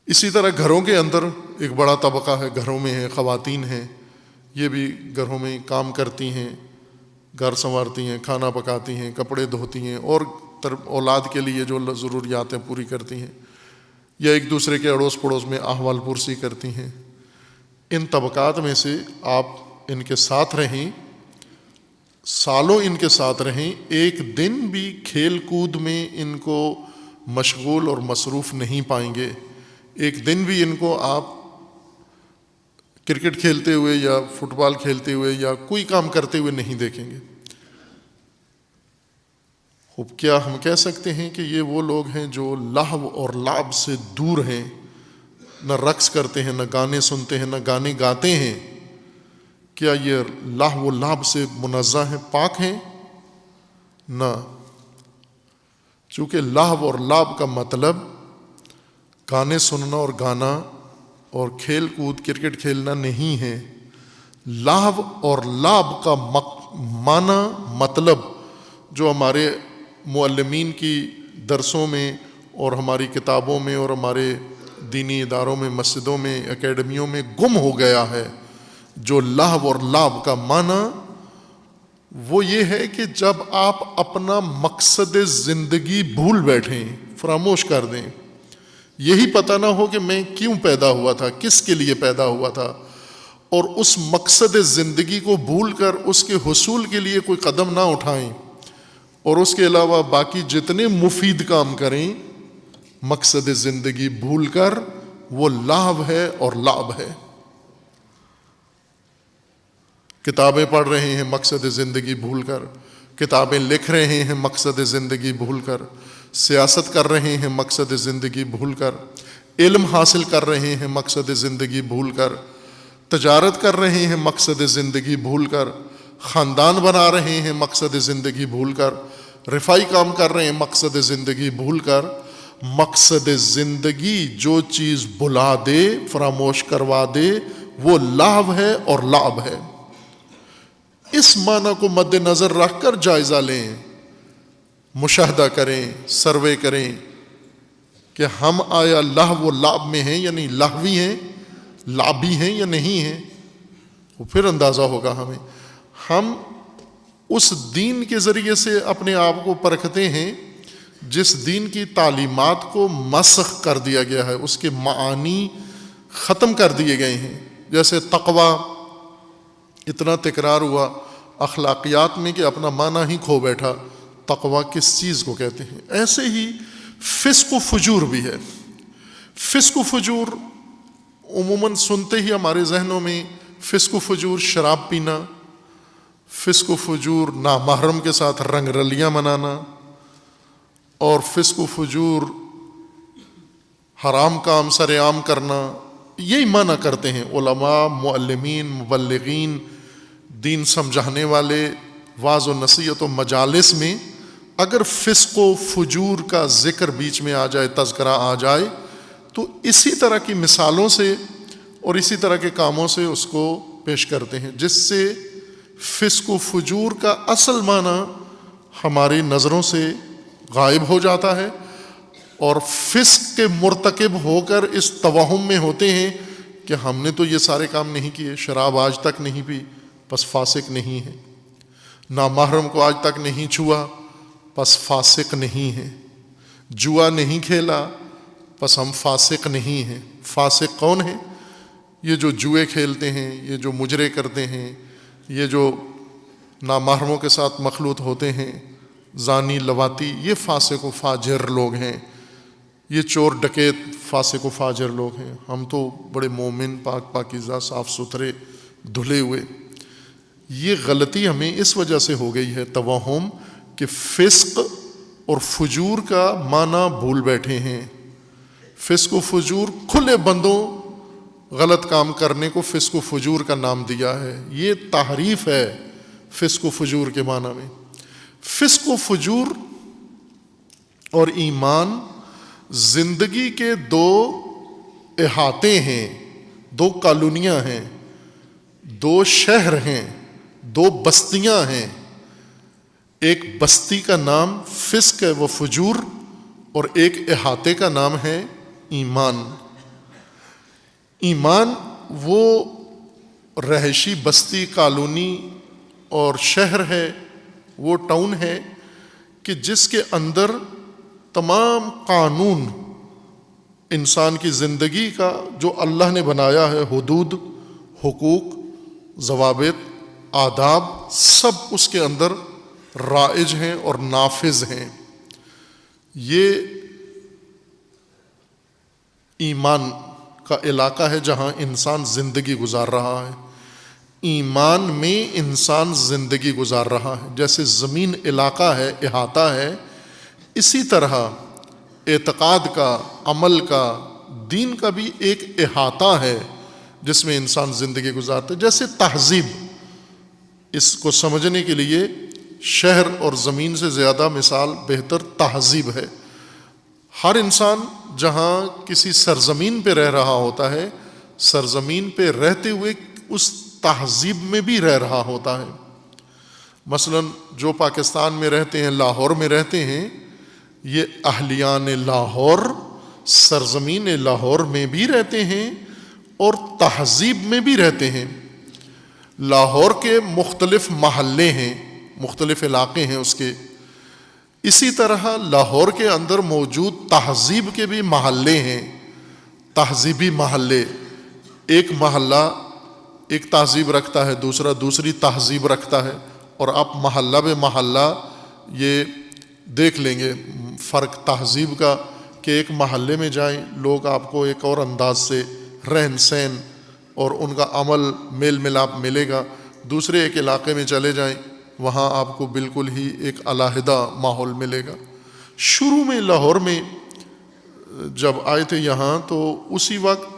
اسی طرح گھروں کے اندر ایک بڑا طبقہ ہے، گھروں میں ہے، خواتین ہیں، یہ بھی گھروں میں کام کرتی ہیں، گھر سنوارتی ہیں، کھانا پکاتی ہیں، کپڑے دھوتی ہیں، اور اولاد کے لیے جو ضروریات ہیں پوری کرتی ہیں، یا ایک دوسرے کے اڑوس پڑوس میں احوال پرسی کرتی ہیں۔ ان طبقات میں سے آپ ان کے ساتھ رہیں، سالوں ان کے ساتھ رہیں، ایک دن بھی کھیل کود میں ان کو مشغول اور مصروف نہیں پائیں گے، ایک دن بھی ان کو آپ کرکٹ کھیلتے ہوئے یا فٹ بال کھیلتے ہوئے یا کوئی کام کرتے ہوئے نہیں دیکھیں گے۔ اب کیا ہم کہہ سکتے ہیں کہ یہ وہ لوگ ہیں جو لہو اور لعب سے دور ہیں، نہ رقص کرتے ہیں، نہ گانے سنتے ہیں، نہ گانے گاتے ہیں؟ کیا یہ لہو و لعب سے منزہ ہیں، پاک ہیں؟ نہ، چونکہ لہو اور لعب کا مطلب گانے سننا اور گانا اور کھیل کود، کرکٹ کھیلنا نہیں ہے۔ لہو اور لعب کا معنی، مطلب جو ہمارے معلمین کی درسوں میں اور ہماری کتابوں میں اور ہمارے دینی اداروں میں، مسجدوں میں، اکیڈمیوں میں گم ہو گیا ہے، جو لہو اور لعب کا معنی وہ یہ ہے کہ جب آپ اپنا مقصد زندگی بھول بیٹھیں، فراموش کر دیں، یہی پتہ نہ ہو کہ میں کیوں پیدا ہوا تھا، کس کے لیے پیدا ہوا تھا، اور اس مقصد زندگی کو بھول کر اس کے حصول کے لیے کوئی قدم نہ اٹھائیں، اور اس کے علاوہ باقی جتنے مفید کام کریں مقصد زندگی بھول کر، وہ لہو ہے اور لعب ہے۔ کتابیں پڑھ رہے ہیں مقصد زندگی بھول کر، کتابیں لکھ رہے ہیں مقصد زندگی بھول کر، سیاست کر رہے ہیں مقصد زندگی بھول کر، علم حاصل کر رہے ہیں مقصد زندگی بھول کر، تجارت کر رہے ہیں مقصد زندگی بھول کر، خاندان بنا رہے ہیں مقصد زندگی بھول کر، رفائی کام کر رہے ہیں مقصد زندگی بھول کر۔ مقصد زندگی جو چیز بھلا دے، فراموش کروا دے، وہ لہو ہے اور لعب ہے۔ اس معنی کو مد نظر رکھ کر جائزہ لیں، مشاہدہ کریں، سروے کریں کہ ہم آیا لہو و لعب میں ہیں، یعنی لاہوی ہیں، لعبی ہیں یا نہیں ہیں، وہ پھر اندازہ ہوگا ہمیں. ہم اس دین کے ذریعے سے اپنے آپ کو پرکھتے ہیں جس دین کی تعلیمات کو مسخ کر دیا گیا ہے، اس کے معانی ختم کر دیے گئے ہیں. جیسے تقوی اتنا تکرار ہوا اخلاقیات میں کہ اپنا معنی ہی کھو بیٹھا، تقوی کس چیز کو کہتے ہیں. ایسے ہی فسق و فجور بھی ہے. فسق و فجور عموماً سنتے ہی ہمارے ذہنوں میں فسق و فجور شراب پینا، فسق و فجور نامحرم کے ساتھ رنگ رلیاں منانا، اور فسق و فجور حرام کام سر عام کرنا، یہی معنی کرتے ہیں علماء، معلمین، مبلغین، دین سمجھانے والے. واعظ و نصیحت و مجالس میں اگر فسق و فجور کا ذکر بیچ میں آ جائے، تذکرہ آ جائے، تو اسی طرح کی مثالوں سے اور اسی طرح کے کاموں سے اس کو پیش کرتے ہیں، جس سے فسق و فجور کا اصل معنی ہماری نظروں سے غائب ہو جاتا ہے، اور فسق کے مرتکب ہو کر اس توہم میں ہوتے ہیں کہ ہم نے تو یہ سارے کام نہیں کیے، شراب آج تک نہیں پی، بس فاسق نہیں ہے، نامحرم کو آج تک نہیں چھوا، پس فاسق نہیں ہے، جوا نہیں کھیلا، پس ہم فاسق نہیں ہیں. فاسق کون ہے؟ یہ جو جوئے کھیلتے ہیں، یہ جو مجرے کرتے ہیں، یہ جو نامحرموں کے ساتھ مخلوط ہوتے ہیں، زانی لواتی، یہ فاسق و فاجر لوگ ہیں. یہ چور ڈکیت فاسق و فاجر لوگ ہیں. ہم تو بڑے مومن، پاک پاکیزہ، صاف ستھرے، دھلے ہوئے. یہ غلطی ہمیں اس وجہ سے ہو گئی ہے، توہم، کہ فسق اور فجور کا معنی بھول بیٹھے ہیں. فسق و فجور کھلے بندوں غلط کام کرنے کو فسق و فجور کا نام دیا ہے. یہ تحریف ہے فسق و فجور کے معنی میں. فسق و فجور اور ایمان زندگی کے دو احاطے ہیں، دو کالونیاں ہیں، دو شہر ہیں، دو بستیاں ہیں. ایک بستی کا نام فسق و فجور اور ایک احاطے کا نام ہے ایمان. ایمان وہ رہائشی بستی، کالونی اور شہر ہے، وہ ٹاؤن ہے کہ جس کے اندر تمام قانون انسان کی زندگی کا جو اللہ نے بنایا ہے، حدود، حقوق، ضوابط، آداب، سب اس کے اندر رائج ہیں اور نافذ ہیں. یہ ایمان کا علاقہ ہے جہاں انسان زندگی گزار رہا ہے. ایمان میں انسان زندگی گزار رہا ہے. جیسے زمین علاقہ ہے، احاطہ ہے، اسی طرح اعتقاد کا، عمل کا، دین کا بھی ایک احاطہ ہے جس میں انسان زندگی گزارتا ہے. جیسے تہذیب، اس کو سمجھنے کے لیے شہر اور زمین سے زیادہ مثال بہتر تہذیب ہے. ہر انسان جہاں کسی سرزمین پہ رہ رہا ہوتا ہے، سرزمین پہ رہتے ہوئے اس تہذیب میں بھی رہ رہا ہوتا ہے. مثلا جو پاکستان میں رہتے ہیں، لاہور میں رہتے ہیں، یہ اہلیان لاہور سرزمین لاہور میں بھی رہتے ہیں اور تہذیب میں بھی رہتے ہیں. لاہور کے مختلف محلے ہیں، مختلف علاقے ہیں اس کے. اسی طرح لاہور کے اندر موجود تہذیب کے بھی محلے ہیں، تہذیبی محلے. ایک محلہ ایک تہذیب رکھتا ہے، دوسرا دوسری تہذیب رکھتا ہے، اور آپ محلہ بے محلہ یہ دیکھ لیں گے فرق تہذیب کا، کہ ایک محلے میں جائیں لوگ آپ کو ایک اور انداز سے رہن سہن اور ان کا عمل میل ملاپ ملے گا. دوسرے ایک علاقے میں چلے جائیں، وہاں آپ کو بالکل ہی ایک علیحدہ ماحول ملے گا. شروع میں لاہور میں جب آئے تھے یہاں، تو اسی وقت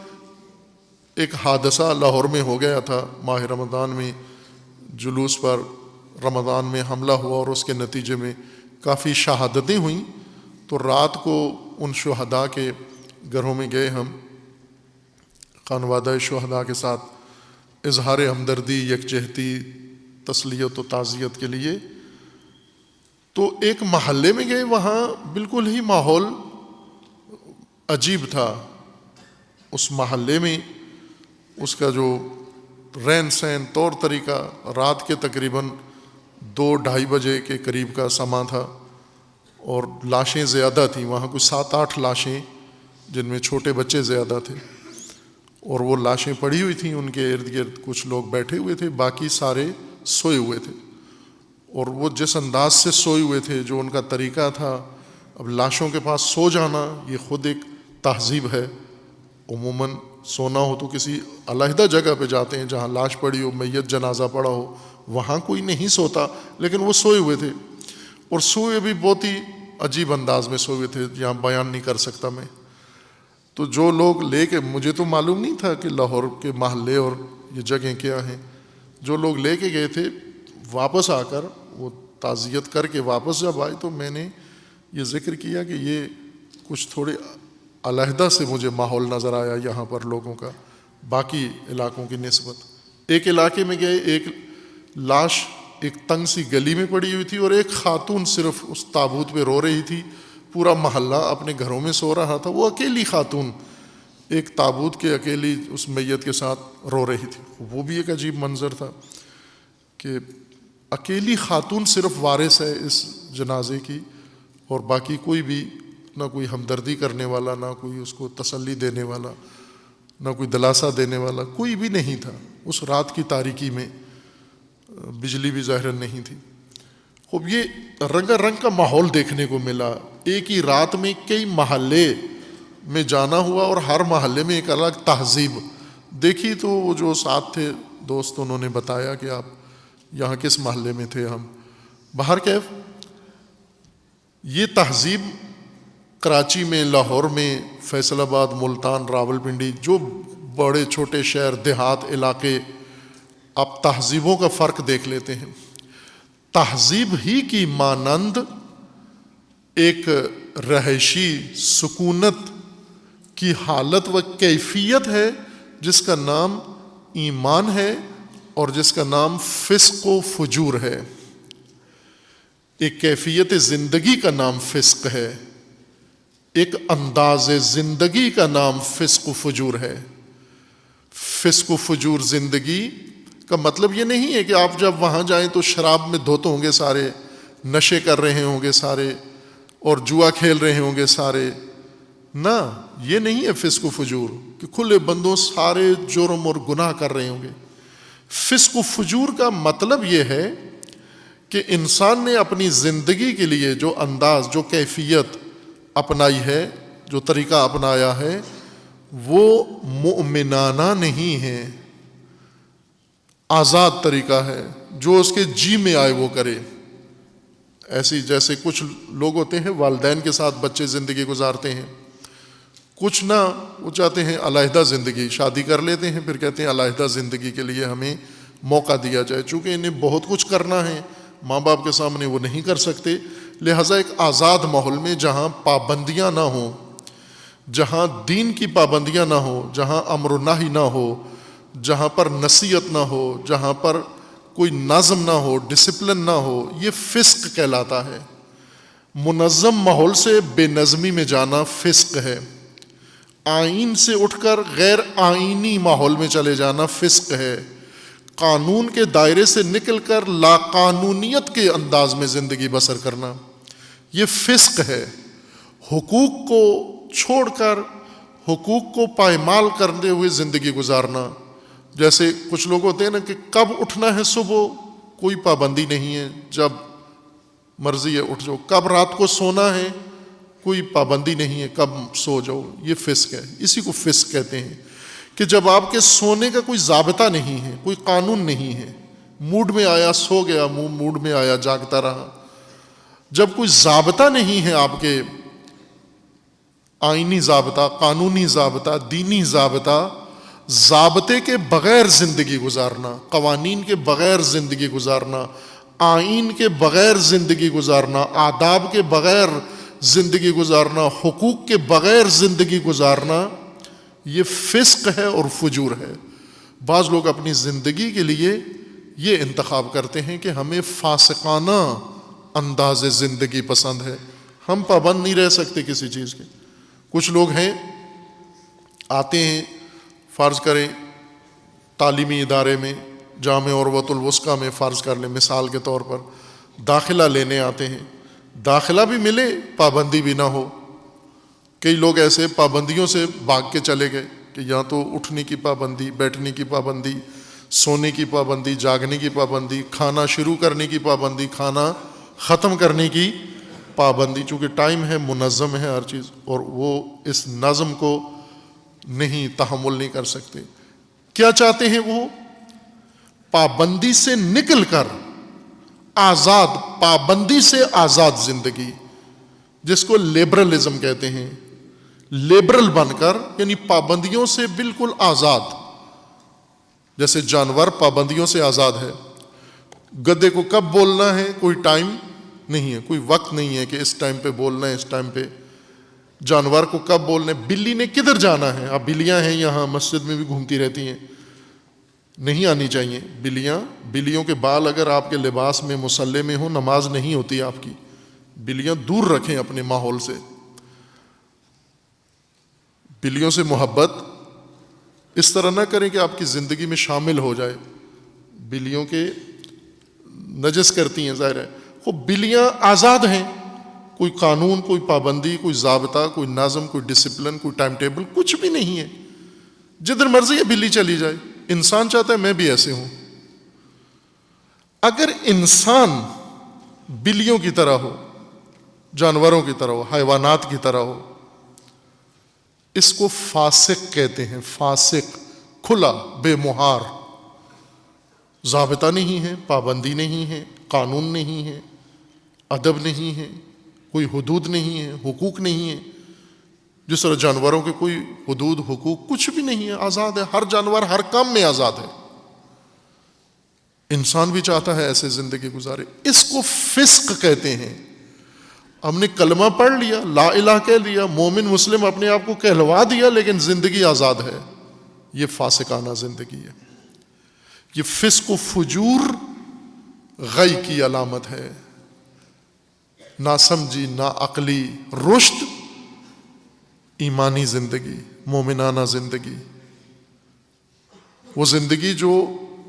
ایک حادثہ لاہور میں ہو گیا تھا. ماہ رمضان میں جلوس پر رمضان میں حملہ ہوا اور اس کے نتیجے میں کافی شہادتیں ہوئیں. تو رات کو ان شہداء کے گھروں میں گئے ہم، خانوادہ شہداء کے ساتھ اظہار ہمدردی، یکجہتی، تسلیت و تعزیت کے لیے. تو ایک محلے میں گئے، وہاں بالکل ہی ماحول عجیب تھا اس محلے میں، اس کا جو رہن سہن طور طریقہ، رات کے تقریباً 2-2:30 بجے کے قریب کا سما تھا، اور لاشیں زیادہ تھیں وہاں، کچھ 7-8 لاشیں جن میں چھوٹے بچے زیادہ تھے، اور وہ لاشیں پڑی ہوئی تھیں، ان کے ارد گرد کچھ لوگ بیٹھے ہوئے تھے، باقی سارے سوئے ہوئے تھے، اور وہ جس انداز سے سوئے ہوئے تھے، جو ان کا طریقہ تھا، اب لاشوں کے پاس سو جانا یہ خود ایک تہذیب ہے۔ عموماً سونا ہو تو کسی علیحدہ جگہ پہ جاتے ہیں جہاں لاش پڑی ہو، میت جنازہ پڑا ہو، وہاں کوئی نہیں سوتا، لیکن وہ سوئے ہوئے تھے، اور سوئے بھی بہت ہی عجیب انداز میں سوئے ہوئے تھے، یہاں بیان نہیں کر سکتا میں۔ تو جو لوگ لے کے، مجھے تو معلوم نہیں تھا کہ لاہور کے محلے اور یہ جگہیں کیا ہیں، جو لوگ لے کے گئے تھے واپس آ کر وہ تعزیت کر کے واپس جب آئے تو میں نے یہ ذکر کیا کہ یہ کچھ تھوڑے علیحدہ سے مجھے ماحول نظر آیا یہاں پر لوگوں کا باقی علاقوں کی نسبت۔ ایک علاقے میں گئے، ایک لاش ایک تنگ سی گلی میں پڑی ہوئی تھی، اور ایک خاتون صرف اس تابوت پہ رو رہی تھی، پورا محلہ اپنے گھروں میں سو رہا تھا، وہ اکیلی خاتون ایک تابوت کے اکیلی اس میت کے ساتھ رو رہی تھی۔ وہ بھی ایک عجیب منظر تھا کہ اکیلی خاتون صرف وارث ہے اس جنازے کی، اور باقی کوئی بھی، نہ کوئی ہمدردی کرنے والا، نہ کوئی اس کو تسلی دینے والا، نہ کوئی دلاسا دینے والا، کوئی بھی نہیں تھا اس رات کی تاریکی میں۔ بجلی بھی ظاہر نہیں تھی۔ خوب یہ رنگا رنگ کا ماحول دیکھنے کو ملا، ایک ہی رات میں کئی محلے میں جانا ہوا، اور ہر محلے میں ایک الگ تہذیب دیکھی۔ تو وہ جو ساتھ تھے دوست، انہوں نے بتایا کہ آپ یہاں کس محلے میں تھے ہم۔ بہر کیف یہ تہذیب کراچی میں، لاہور میں، فیصل آباد، ملتان، راولپنڈی، جو بڑے چھوٹے شہر، دیہات، علاقے، آپ تہذیبوں کا فرق دیکھ لیتے ہیں۔ تہذیب ہی کی مانند ایک رہائشی سکونت کی حالت و کیفیت ہے جس کا نام ایمان ہے، اور جس کا نام فسق و فجور ہے۔ ایک کیفیت زندگی کا نام فسق ہے، ایک انداز زندگی کا نام فسق و فجور ہے۔ فسق و فجور زندگی کا مطلب یہ نہیں ہے کہ آپ جب وہاں جائیں تو شراب میں دھوت ہوں گے سارے، نشے کر رہے ہوں گے سارے، اور جوا کھیل رہے ہوں گے سارے، نہ، یہ نہیں ہے فسق و فجور کہ کھلے بندوں سارے جرم اور گناہ کر رہے ہوں گے۔ فسق و فجور کا مطلب یہ ہے کہ انسان نے اپنی زندگی کے لیے جو انداز، جو کیفیت اپنائی ہے، جو طریقہ اپنایا ہے، وہ مؤمنانہ نہیں ہے، آزاد طریقہ ہے، جو اس کے جی میں آئے وہ کرے۔ ایسی جیسے کچھ لوگ ہوتے ہیں والدین کے ساتھ بچے زندگی گزارتے ہیں، کچھ نہ، وہ چاہتے ہیں علیحدہ زندگی، شادی کر لیتے ہیں، پھر کہتے ہیں علیحدہ زندگی کے لیے ہمیں موقع دیا جائے، چونکہ انہیں بہت کچھ کرنا ہے، ماں باپ کے سامنے وہ نہیں کر سکتے، لہٰذا ایک آزاد ماحول میں جہاں پابندیاں نہ ہوں، جہاں دین کی پابندیاں نہ ہوں، جہاں امر و نہی نہ ہو، جہاں پر نصیحت نہ ہو، جہاں پر کوئی نظم نہ ہو، ڈسپلن نہ ہو، یہ فسق کہلاتا ہے۔ منظم ماحول سے بے نظمی میں جانا فسق ہے۔ آئین سے اٹھ کر غیر آئینی ماحول میں چلے جانا فسق ہے۔ قانون کے دائرے سے نکل کر لا قانونیت کے انداز میں زندگی بسر کرنا یہ فسق ہے۔ حقوق کو چھوڑ کر حقوق کو پائمال کرتے ہوئے زندگی گزارنا، جیسے کچھ لوگ ہوتے ہیں نا کہ کب اٹھنا ہے صبح کوئی پابندی نہیں ہے، جب مرضی ہے اٹھ جاؤ، کب رات کو سونا ہے کوئی پابندی نہیں ہے، کب سو جاؤ، یہ فسق ہے۔ اسی کو فسق کہتے ہیں کہ جب آپ کے سونے کا کوئی ضابطہ نہیں ہے، کوئی قانون نہیں ہے، موڈ میں آیا سو گیا، موڈ میں آیا جاگتا رہا۔ جب کوئی ضابطہ نہیں ہے آپ کے، آئینی ضابطہ، قانونی ضابطہ، دینی ضابطہ، ضابطے کے بغیر زندگی گزارنا، قوانین کے بغیر زندگی گزارنا، آئین کے بغیر زندگی گزارنا، آداب کے بغیر زندگی گزارنا، حقوق کے بغیر زندگی گزارنا، یہ فسق ہے اور فجور ہے۔ بعض لوگ اپنی زندگی کے لیے یہ انتخاب کرتے ہیں کہ ہمیں فاسقانہ انداز زندگی پسند ہے، ہم پابند نہیں رہ سکتے کسی چیز کے، کچھ لوگ ہیں آتے ہیں، فرض کریں تعلیمی ادارے میں، جامع عروۃ الوثقیٰ میں فرض کر لیں مثال کے طور پر، داخلہ لینے آتے ہیں، داخلہ بھی ملے پابندی بھی نہ ہو۔ کئی لوگ ایسے پابندیوں سے بھاگ کے چلے گئے کہ یا تو اٹھنے کی پابندی، بیٹھنے کی پابندی، سونے کی پابندی، جاگنے کی پابندی، کھانا شروع کرنے کی پابندی، کھانا ختم کرنے کی پابندی، چونکہ ٹائم ہے، منظم ہے ہر چیز، اور وہ اس نظم کو نہیں تحمل نہیں کر سکتے۔ کیا چاہتے ہیں وہ؟ پابندی سے نکل کر آزاد، پابندی سے آزاد زندگی، جس کو لیبرلزم کہتے ہیں، لیبرل بن کر، یعنی پابندیوں سے بالکل آزاد۔ جیسے جانور پابندیوں سے آزاد ہے، گدھے کو کب بولنا ہے کوئی ٹائم نہیں ہے، کوئی وقت نہیں ہے کہ اس ٹائم پہ بولنا ہے، اس ٹائم پہ۔ جانور کو کب بولنا ہے، بلی نے کدھر جانا ہے، اب بلیاں ہیں یہاں مسجد میں بھی گھومتی رہتی ہیں، نہیں آنی چاہیے بلیوں کے بال اگر آپ کے لباس میں مصلی میں ہوں نماز نہیں ہوتی آپ کی۔ بلیاں دور رکھیں اپنے ماحول سے، بلیوں سے محبت اس طرح نہ کریں کہ آپ کی زندگی میں شامل ہو جائے۔ بلیوں کے نجس کرتی ہیں، ظاہر ہے، وہ بلیاں آزاد ہیں، کوئی قانون، کوئی پابندی، کوئی ضابطہ، کوئی نظم، کوئی ڈسپلن، کوئی ٹائم ٹیبل، کچھ بھی نہیں ہے، جدھر مرضی ہے بلی چلی جائے۔ انسان چاہتا ہے میں بھی ایسے ہوں۔ اگر انسان بلیوں کی طرح ہو، جانوروں کی طرح ہو، حیوانات کی طرح ہو، اس کو فاسق کہتے ہیں۔ فاسق، کھلا، بے مہار، ضابطہ نہیں ہے، پابندی نہیں ہے، قانون نہیں ہے، ادب نہیں ہے، کوئی حدود نہیں ہے، حقوق نہیں ہے۔ جس طرح جانوروں کے کوئی حدود، حقوق کچھ بھی نہیں ہے، آزاد ہے، ہر جانور ہر کام میں آزاد ہے۔ انسان بھی چاہتا ہے ایسے زندگی گزارے، اس کو فسق کہتے ہیں۔ ہم نے کلمہ پڑھ لیا، لا الہ کہہ لیا، مومن مسلم اپنے آپ کو کہلوا دیا، لیکن زندگی آزاد ہے، یہ فاسقانہ زندگی ہے۔ یہ فسق و فجور غی کی علامت ہے، نا سمجھی، نا عقلی۔ رشد ایمانی زندگی، مومنانہ زندگی، وہ زندگی جو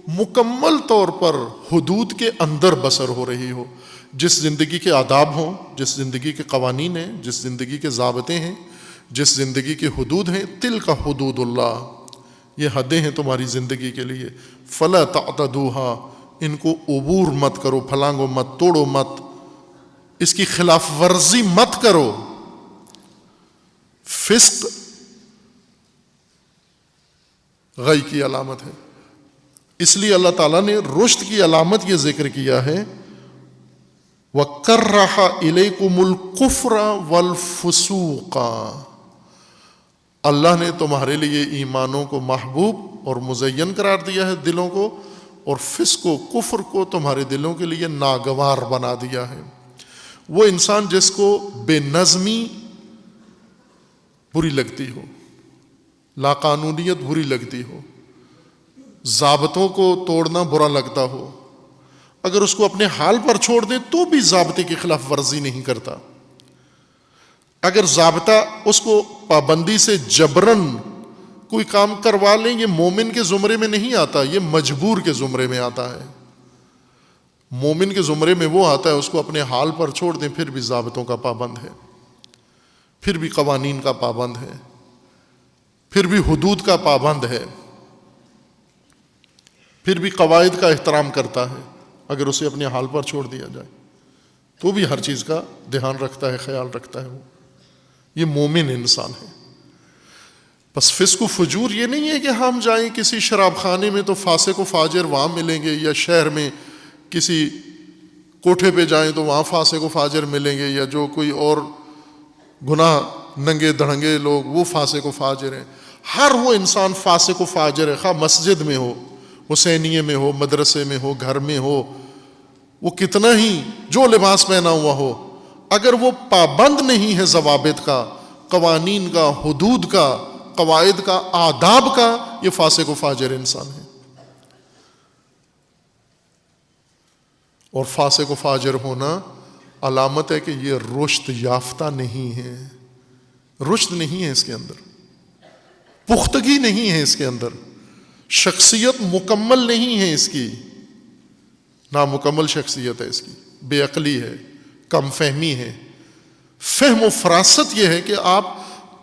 مکمل طور پر حدود کے اندر بسر ہو رہی ہو، جس زندگی کے آداب ہوں، جس زندگی کے قوانین ہیں، جس زندگی کے ضابطے ہیں، جس زندگی کے حدود ہیں۔ تلک حدود اللہ، یہ حدیں ہیں تمہاری زندگی کے لیے، فلا تعتدوها، ان کو عبور مت کرو، پھلانگو مت، توڑو مت، اس کی خلاف ورزی مت کرو۔ فسق غی کی علامت ہے، اس لیے اللہ تعالیٰ نے رشد کی علامت یہ ذکر کیا ہے، وَكَرَّهَ إِلَيْكُمُ الْكُفْرَ وَالْفُسُوقَ، اللہ نے تمہارے لیے ایمانوں کو محبوب اور مزین قرار دیا ہے دلوں کو، اور فسق و کفر کو تمہارے دلوں کے لیے ناگوار بنا دیا ہے۔ وہ انسان جس کو بے نظمی بری لگتی ہو، لا قانونیت بری لگتی ہو، ضابطوں کو توڑنا برا لگتا ہو، اگر اس کو اپنے حال پر چھوڑ دیں تو بھی ضابطے کی خلاف ورزی نہیں کرتا۔ اگر ضابطہ اس کو پابندی سے جبرن کوئی کام کروا لیں، یہ مومن کے زمرے میں نہیں آتا، یہ مجبور کے زمرے میں آتا ہے۔ مومن کے زمرے میں وہ آتا ہے اس کو اپنے حال پر چھوڑ دیں، پھر بھی ضابطوں کا پابند ہے، پھر بھی قوانین کا پابند ہے، پھر بھی حدود کا پابند ہے، پھر بھی قواعد کا احترام کرتا ہے۔ اگر اسے اپنے حال پر چھوڑ دیا جائے تو بھی ہر چیز کا دھیان رکھتا ہے، خیال رکھتا ہے، وہ یہ مومن انسان ہے۔ بس فسق و فجور یہ نہیں ہے کہ ہم جائیں کسی شراب خانے میں تو فاسق و فاجر وہاں ملیں گے، یا شہر میں کسی کوٹھے پہ جائیں تو وہاں فاسق و فاجر ملیں گے، یا جو کوئی اور گناہ ننگے دھڑنگے لوگ وہ فاسق و فاجر ہیں۔ ہر وہ انسان فاسق و فاجر ہے، خواہ مسجد میں ہو، حسینیے میں ہو، مدرسے میں ہو، گھر میں ہو، وہ کتنا ہی جو لباس پہنا ہوا ہو، اگر وہ پابند نہیں ہے ضوابط کا، قوانین کا، حدود کا، قواعد کا، آداب کا، یہ فاسق و فاجر انسان ہے۔ اور فاسق و فاجر ہونا علامت ہے کہ یہ رشد یافتہ نہیں ہے، رشد نہیں ہے اس کے اندر، پختگی نہیں ہے اس کے اندر، شخصیت مکمل نہیں ہے اس کی، نامکمل شخصیت ہے اس کی، بے عقلی ہے، کم فہمی ہے۔ فہم و فراست یہ ہے کہ آپ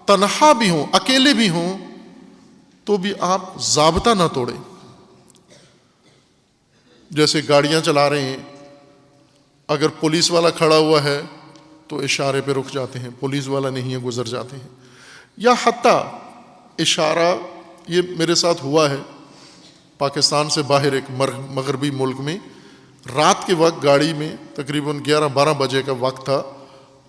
تنہا بھی ہوں، اکیلے بھی ہوں، تو بھی آپ ضابطہ نہ توڑیں۔ جیسے گاڑیاں چلا رہے ہیں، اگر پولیس والا کھڑا ہوا ہے تو اشارے پہ رک جاتے ہیں، پولیس والا نہیں ہے گزر جاتے ہیں، یا حتیٰ اشارہ، یہ میرے ساتھ ہوا ہے پاکستان سے باہر ایک مغربی ملک میں، رات کے وقت گاڑی میں تقریباً 11-12 بجے کا وقت تھا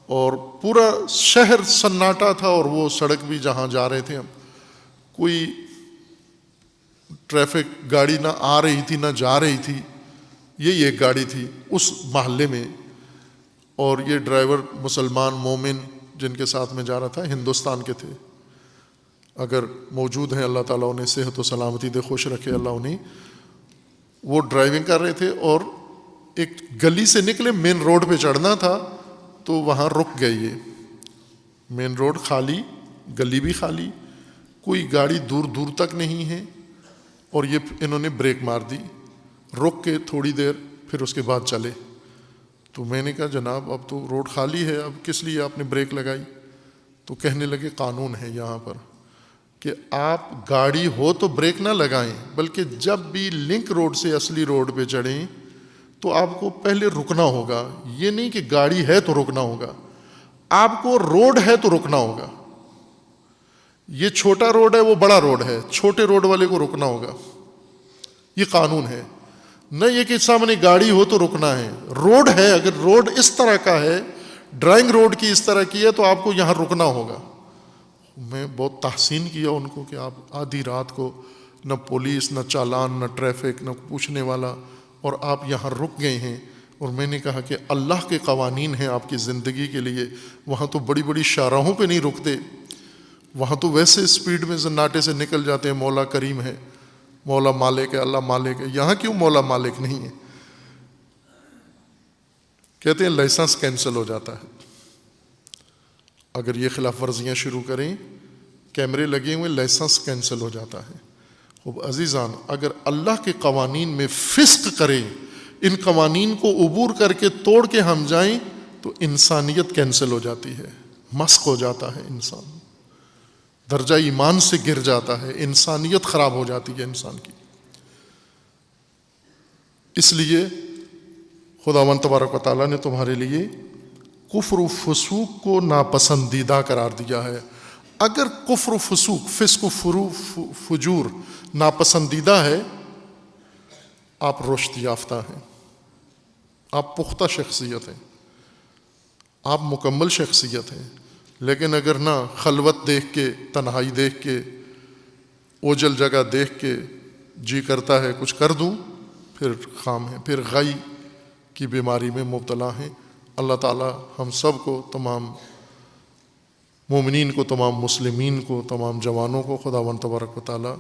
اور پورا شہر سناٹا تھا، اور وہ سڑک بھی جہاں جا رہے تھے ہم، کوئی ٹریفک گاڑی نہ آ رہی تھی نہ جا رہی تھی، یہی ایک گاڑی تھی اس محلے میں، اور یہ ڈرائیور مسلمان مومن جن کے ساتھ میں جا رہا تھا ہندوستان کے تھے، اگر موجود ہیں اللہ تعالیٰ انہیں صحت و سلامتی دے، خوش رکھے اللہ انہیں۔ وہ ڈرائیونگ کر رہے تھے اور ایک گلی سے نکلے، مین روڈ پہ چڑھنا تھا تو وہاں رک گئے، یہ مین روڈ خالی، گلی بھی خالی، کوئی گاڑی دور دور تک نہیں ہے، اور یہ انہوں نے بریک مار دی، رک کے تھوڑی دیر پھر اس کے بعد چلے۔ تو میں نے کہا جناب اب تو روڈ خالی ہے، اب کس لیے آپ نے بریک لگائی؟ تو کہنے لگے قانون ہے یہاں پر کہ آپ گاڑی ہو تو بریک نہ لگائیں، بلکہ جب بھی لنک روڈ سے اصلی روڈ پہ چڑھیں تو آپ کو پہلے رکنا ہوگا، یہ نہیں کہ گاڑی ہے تو رکنا ہوگا، آپ کو روڈ ہے تو رکنا ہوگا۔ یہ چھوٹا روڈ ہے وہ بڑا روڈ ہے، چھوٹے روڈ والے کو رکنا ہوگا، یہ قانون ہے، نہ یہ کہ سامنے گاڑی ہو تو رکنا ہے۔ روڈ ہے، اگر روڈ اس طرح کا ہے، ڈرائنگ روڈ کی اس طرح کی ہے، تو آپ کو یہاں رکنا ہوگا۔ میں بہت تحسین کیا ان کو کہ آپ آدھی رات کو نہ پولیس نہ چالان نہ ٹریفک نہ پوچھنے والا، اور آپ یہاں رک گئے ہیں۔ اور میں نے کہا کہ اللہ کے قوانین ہیں آپ کی زندگی کے لیے، وہاں تو بڑی بڑی شاہراہوں پہ نہیں رکتے، وہاں تو ویسے اسپیڈ میں زناٹے سے نکل جاتے ہیں، مولا کریم ہے، مولا مالک ہے، اللہ مالک ہے، یہاں کیوں مولا مالک نہیں ہے؟ کہتے ہیں لائسنس کینسل ہو جاتا ہے اگر یہ خلاف ورزیاں شروع کریں، کیمرے لگے ہوئے، لائسنس کینسل ہو جاتا ہے۔ خوب عزیزان، اگر اللہ کے قوانین میں فسق کریں، ان قوانین کو عبور کر کے توڑ کے ہم جائیں، تو انسانیت کینسل ہو جاتی ہے، مسخ ہو جاتا ہے انسان، درجہ ایمان سے گر جاتا ہے، انسانیت خراب ہو جاتی ہے انسان کی۔ اس لیے خداوند تبارک و تعالیٰ نے تمہارے لیے کفر و فسوق کو ناپسندیدہ قرار دیا ہے۔ اگر کفر و فسوق، فسق و فجور ناپسندیدہ ہے، آپ رشد یافتہ ہیں، آپ پختہ شخصیت ہیں، آپ مکمل شخصیت ہیں۔ لیکن اگر نہ خلوت دیکھ کے، تنہائی دیکھ کے، اوجل جگہ دیکھ کے جی کرتا ہے کچھ کر دوں، پھر خام ہے، پھر غی کی بیماری میں مبتلا ہیں۔ اللہ تعالیٰ ہم سب کو، تمام مومنین کو، تمام مسلمین کو، تمام جوانوں کو خداوند تبارک و تعالیٰ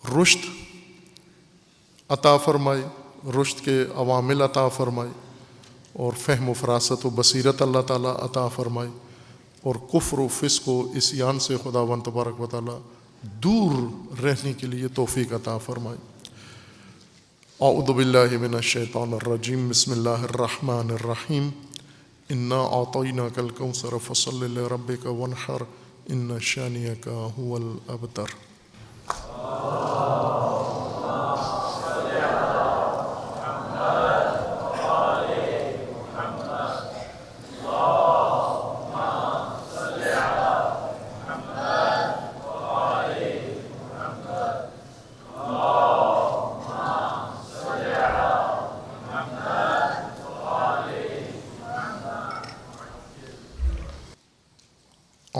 رشد عطا فرمائے، رشد کے عوامل عطا فرمائے، اور فہم و فراست و بصیرت اللہ تعالیٰ عطا فرمائے، اور کفر و فسق و عصیان سے خداوند تبارک و تعالیٰ دور رہنے کے لیے توفیق عطا فرمائے۔ اعوذ باللہ من الشیطان الرجیم، بسم اللہ الرحمن الرحیم۔ انا اعطیناک الکوثر فصل لربک وانحر ان شانئک هو الابتر۔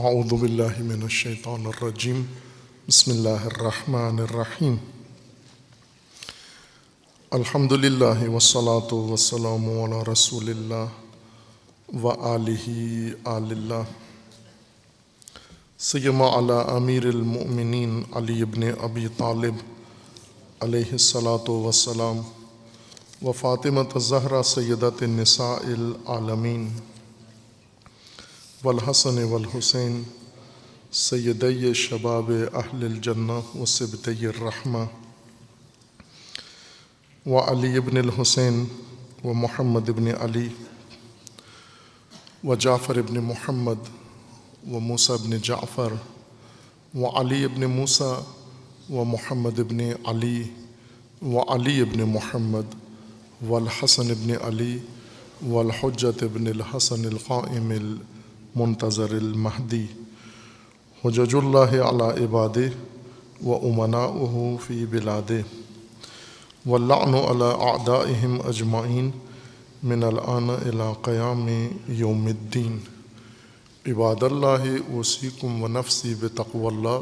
اعوذ باللہ من الشیطان الرجیم، بسم اللہ الرحمن الرحیم۔ الحمد للہ والصلاة والسلام علی رسول اللہ وآلہ آل اللہ، سیما علی امیر المؤمنین علی ابن ابی طالب علیہ الصلاة والسلام، و فاطمۃ الزہرا سیدۃ النساء العالمین، والحسن والحسین سیدی شباب اہل الجنہ و سبطی الرحمہ و علی ابن الحسین و محمد ابن علی و جعفر ابن محمد و موسیٰ ابن جعفر و علی ابن موسیٰ و محمد ابن علی و علی ابن محمد والحسن ابن علی والحجۃ ابن الحسن القائم المنتظر المہدی حجج اللہ علی عبادہ و امناؤہ فی بلادہ واللعن علی اعدائہم اجمعین من الآن الی قیام یوم الدین۔ عباد اللہ اوصیکم و نفسی بتقوی اللہ،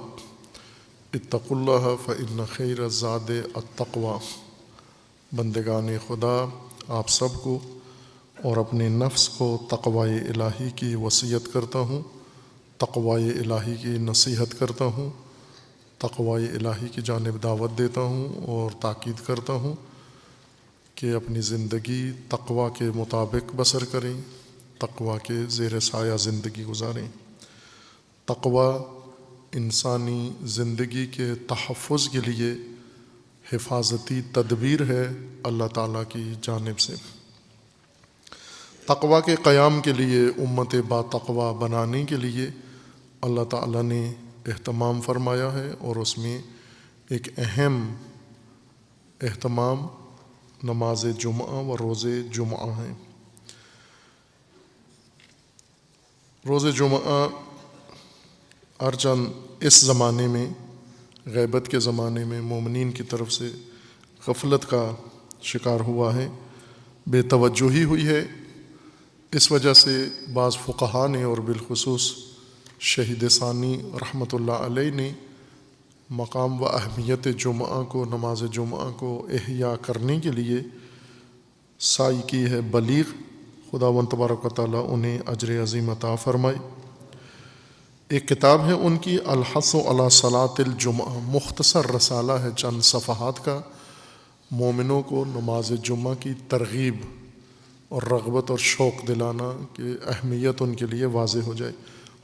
اتقوا اللہ فإن خیر الزاد التقوی۔ بندگان خدا، آپ سب کو اور اپنے نفس کو تقوی الہی کی وصیت کرتا ہوں، تقوی الہی کی نصیحت کرتا ہوں، تقوی الہی کی جانب دعوت دیتا ہوں اور تاکید کرتا ہوں کہ اپنی زندگی تقوی کے مطابق بسر کریں، تقوی کے زیر سایہ زندگی گزاریں۔ تقوی انسانی زندگی کے تحفظ کے لیے حفاظتی تدبیر ہے اللہ تعالیٰ کی جانب سے۔ تقوی کے قیام کے لیے امت با تقوی بنانے کے لیے اللہ تعالیٰ نے اہتمام فرمایا ہے، اور اس میں ایک اہم اہتمام نماز جمعہ و روز جمعہ ہیں۔ روز جمعہ ہرچند اس زمانے میں، غیبت کے زمانے میں، مومنین کی طرف سے غفلت کا شکار ہوا ہے، بے توجہی ہوئی ہے، اس وجہ سے بعض فقہا نے اور بالخصوص شہید ثانی رحمۃ اللہ علیہ نے مقام و اہمیت جمعہ کو، نماز جمعہ کو احیاء کرنے کے لیے سعی کی ہے بلیغ۔ خداوند تبارک و تعالیٰ انہیں اجر عظیم عطا فرمائے۔ ایک کتاب ہے ان کی الحث علی صلاۃ الجمعہ، مختصر رسالہ ہے چند صفحات کا، مومنوں کو نماز جمعہ کی ترغیب اور رغبت اور شوق دلانا کہ اہمیت ان کے لیے واضح ہو جائے۔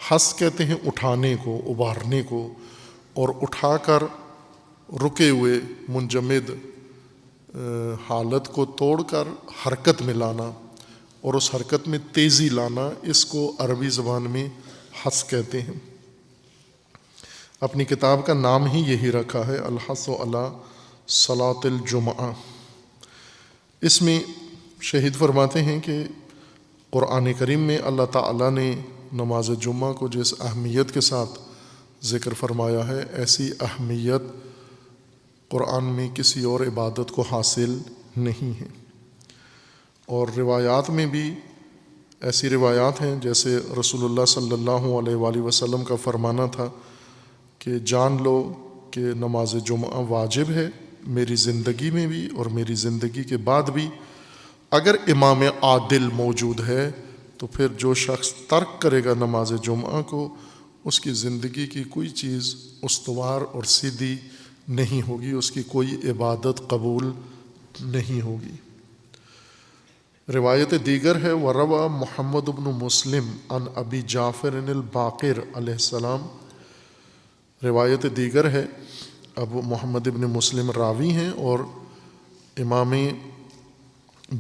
حث کہتے ہیں اٹھانے کو، ابھارنے کو، اور اٹھا کر رکے ہوئے منجمد حالت کو توڑ کر حرکت میں لانا اور اس حرکت میں تیزی لانا، اس کو عربی زبان میں حث کہتے ہیں۔ اپنی کتاب کا نام ہی یہی رکھا ہے، الحث علی صلاۃ الجمعہ۔ اس میں شہید فرماتے ہیں کہ قرآن کریم میں اللہ تعالیٰ نے نماز جمعہ کو جس اہمیت کے ساتھ ذکر فرمایا ہے، ایسی اہمیت قرآن میں کسی اور عبادت کو حاصل نہیں ہے۔ اور روایات میں بھی ایسی روایات ہیں، جیسے رسول اللہ صلی اللہ علیہ وآلہ وسلم کا فرمانا تھا کہ جان لو کہ نماز جمعہ واجب ہے میری زندگی میں بھی اور میری زندگی کے بعد بھی۔ اگر امام عادل موجود ہے تو پھر جو شخص ترک کرے گا نماز جمعہ کو، اس کی زندگی کی کوئی چیز استوار اور سیدھی نہیں ہوگی، اس کی کوئی عبادت قبول نہیں ہوگی۔ روایت دیگر ہے، وَرَوَى محمد بن مسلم عن ابی جعفر الباقر علیہ السلام۔ روایت دیگر ہے، ابو محمد بن مسلم راوی ہیں اور امام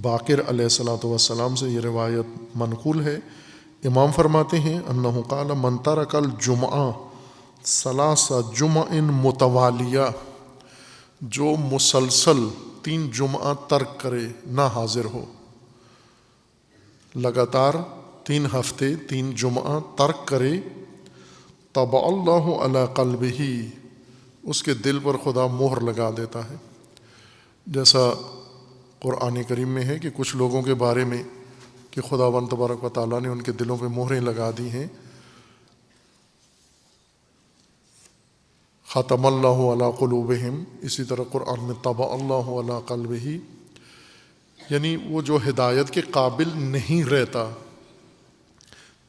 باقر علیہ السلام سے یہ روایت منقول ہے۔ امام فرماتے ہیں انہ قال من ترک الجمعہ ثلاث جمع متوالیہ، جو مسلسل 3 جمعہ ترک کرے، نہ حاضر ہو، لگاتار 3 ہفتے 3 جمعہ ترک کرے، طبع اللہ علی قلبہ، اس کے دل پر خدا مہر لگا دیتا ہے۔ جیسا قرآن کریم میں ہے کہ کچھ لوگوں کے بارے میں کہ خداوند تبارک و تعالیٰ نے ان کے دلوں پہ مہریں لگا دی ہیں، ختم اللہ علی قلوبہم، اسی طرح قرآن میں طبع اللہ علی قلبہ، یعنی وہ جو ہدایت کے قابل نہیں رہتا،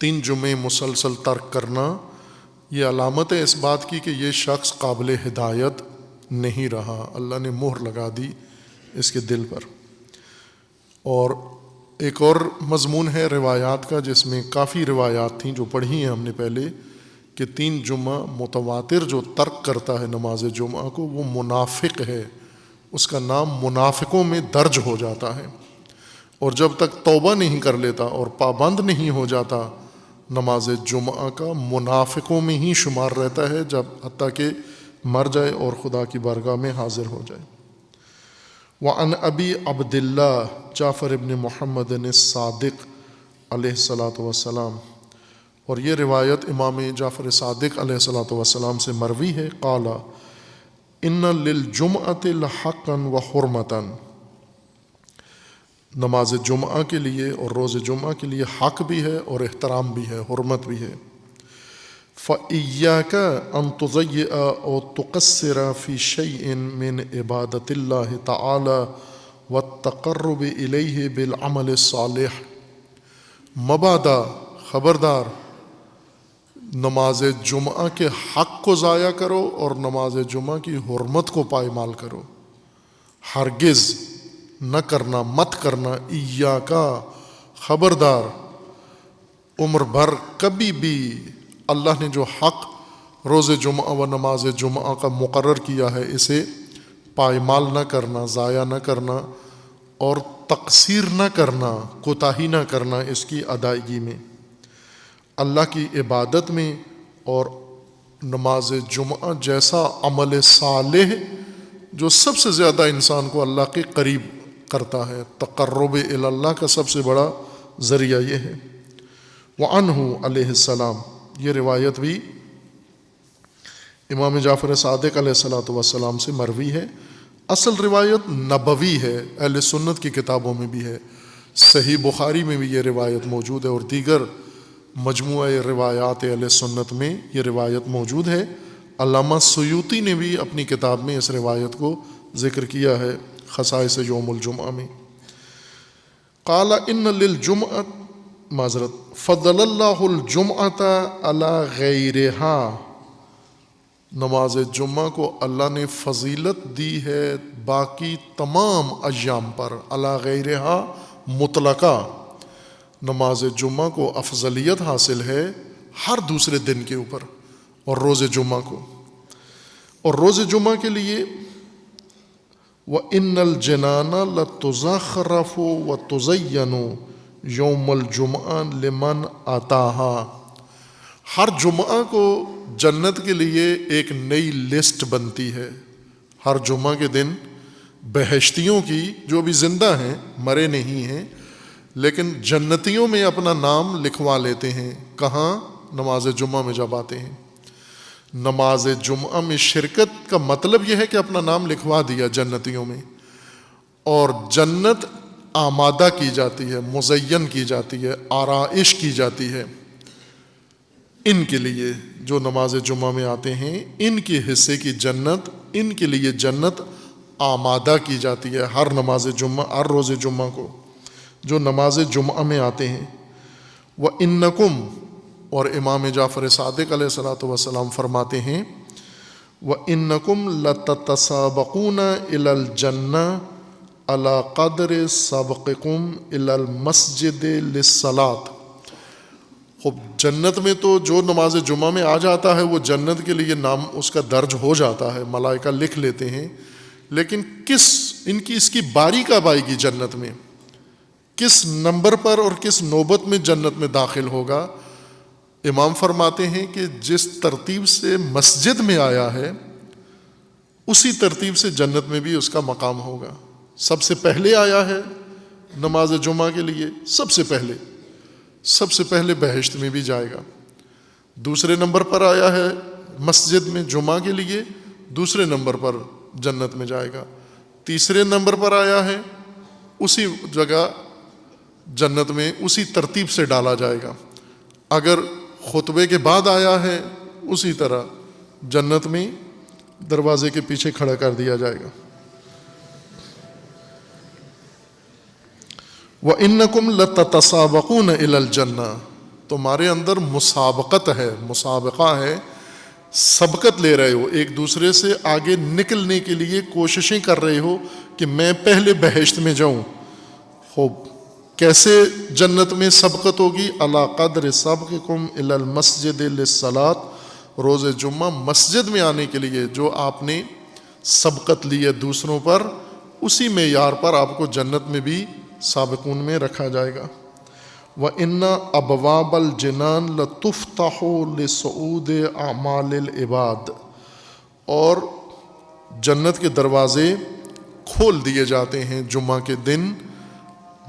3 جمعے مسلسل ترک کرنا یہ علامت ہے اس بات کی کہ یہ شخص قابل ہدایت نہیں رہا، اللہ نے مہر لگا دی اس کے دل پر۔ اور ایک اور مضمون ہے روایات کا، جس میں کافی روایات تھیں جو پڑھی ہیں ہم نے پہلے، کہ 3 جمعہ متواتر جو ترک کرتا ہے نماز جمعہ کو وہ منافق ہے، اس کا نام منافقوں میں درج ہو جاتا ہے، اور جب تک توبہ نہیں کر لیتا اور پابند نہیں ہو جاتا نماز جمعہ کا، منافقوں میں ہی شمار رہتا ہے، جب حتیٰ کہ مر جائے اور خدا کی بارگاہ میں حاضر ہو جائے۔ وعن ابی عبداللہ جعفر ابن محمد الصادق علیہ الصلاۃ والسلام، اور یہ روایت امام جعفر صادق علیہ الصلاۃ والسلام سے مروی ہے، قال ان للجمعۃ لحقا وحرمتا، نماز جمعہ کے لیے اور روز جمعہ کے لیے حق بھی ہے اور احترام بھی ہے، حرمت بھی ہے۔ فَإِيَّاكَ أَن تُضَيِّعَ أَوْ تُقَصِّرَ فِي شَيْءٍ مِّنْ عِبَادَةِ اللَّهِ تَعَالَى وَالتَّقَرُّبِ إِلَيْهِ بِالْعَمَلِ الصَّالِحِ، مبادا خبردار نماز جمعہ کے حق کو ضائع کرو اور نماز جمعہ کی حرمت کو پائمال کرو، ہرگز نہ کرنا، مت کرنا، ایاکا خبردار، عمر بھر کبھی بھی اللہ نے جو حق روز جمعہ و نماز جمعہ کا مقرر کیا ہے اسے پائمال نہ کرنا، ضائع نہ کرنا اور تقصیر نہ کرنا، کوتاہی نہ کرنا اس کی ادائیگی میں، اللہ کی عبادت میں۔ اور نماز جمعہ جیسا عمل صالح جو سب سے زیادہ انسان کو اللہ کے قریب کرتا ہے، تقرب الی اللہ کا سب سے بڑا ذریعہ یہ ہے۔ وعنہ علیہ السلام، یہ روایت بھی امام جعفر صادق علیہ الصلاۃ والسلام سے مروی ہے، اصل روایت نبوی ہے، اہل سنت کی کتابوں میں بھی ہے، صحیح بخاری میں بھی یہ روایت موجود ہے اور دیگر مجموعہ روایات اہل سنت میں یہ روایت موجود ہے۔ علامہ سیوطی نے بھی اپنی کتاب میں اس روایت کو ذکر کیا ہے خصائص یوم الجمعہ میں۔ قال ان للجمعہ، معذرت، فضل اللہ الجمعۃ علی غیرہا، نماز جمعہ کو اللہ نے فضیلت دی ہے باقی تمام ایام پر، علی غیرہا مطلقہ، نماز جمعہ کو افضلیت حاصل ہے ہر دوسرے دن کے اوپر اور روز جمعہ کو، اور روز جمعہ کے لیے وَإِنَّ الْجِنَانَ لَتُزَخْرَفُ وَتُزَيَّنُ يَوْمَ الْجُمْعَةِ لِمَنْ آتَاهَا، ہر جمعہ کو جنت کے لیے ایک نئی لسٹ بنتی ہے، ہر جمعہ کے دن بہشتیوں کی جو بھی زندہ ہیں، مرے نہیں ہیں، لیکن جنتیوں میں اپنا نام لکھوا لیتے ہیں۔ کہاں؟ نماز جمعہ میں جب آتے ہیں۔ نماز جمعہ میں شرکت کا مطلب یہ ہے کہ اپنا نام لکھوا دیا جنتیوں میں، اور جنت آمادہ کی جاتی ہے، مزین کی جاتی ہے، آرائش کی جاتی ہے ان کے لیے جو نماز جمعہ میں آتے ہیں، ان کے حصے کی جنت، ان کے لیے جنت آمادہ کی جاتی ہے ہر نماز جمعہ، ہر روز جمعہ کو جو نماز جمعہ میں آتے ہیں۔ وَإِنَّكُمْ، اور امام جعفر صادق علیہ الصلاۃ والسلام فرماتے ہیں وَإِنَّكُمْ لَتَتَسَابَقُونَ إِلَى الْجَنَّةِ عَلَى قَدْرِ سَبْقِكُمْ إِلَى الْمَسْجِدِ لِلصَّلَاةِ، خب جنت میں تو جو نماز جمعہ میں آ جاتا ہے وہ جنت کے لیے نام اس کا درج ہو جاتا ہے، ملائکہ لکھ لیتے ہیں، لیکن اس کی باری کب آئے گی جنت میں، کس نمبر پر اور کس نوبت میں جنت میں داخل ہوگا؟ امام فرماتے ہیں کہ جس ترتیب سے مسجد میں آیا ہے اسی ترتیب سے جنت میں بھی اس کا مقام ہوگا۔ سب سے پہلے آیا ہے نماز جمعہ کے لیے، سب سے پہلے بہشت میں بھی جائے گا، دوسرے نمبر پر آیا ہے مسجد میں جمعہ کے لیے، دوسرے نمبر پر جنت میں جائے گا، تیسرے نمبر پر آیا ہے اسی جگہ جنت میں اسی ترتیب سے ڈالا جائے گا، اگر خطبے کے بعد آیا ہے اسی طرح جنت میں دروازے کے پیچھے کھڑا کر دیا جائے گا۔ وَإِنَّكُمْ لَتَتَسَابَقُونَ إِلَى الْجَنَّةِ، تمہارے اندر مسابقت ہے، مسابقہ ہے، سبقت لے رہے ہو، ایک دوسرے سے آگے نکلنے کے لیے کوششیں کر رہے ہو کہ میں پہلے بہشت میں جاؤں۔ خوب کیسے جنت میں سبقت ہوگی؟ علی قدر سبقکم الی المسجد للصلاۃ، روز جمعہ مسجد میں آنے کے لیے جو آپ نے سبقت لی ہے دوسروں پر، اسی معیار پر آپ کو جنت میں بھی سابقون میں رکھا جائے گا۔ وَإِنَّ أَبْوَابَ الْجِنَانِ لَتُفْتَحُ لِصُعُودِ أَعْمَالِ الْعِبَادِ، اور جنت کے دروازے کھول دیے جاتے ہیں جمعہ کے دن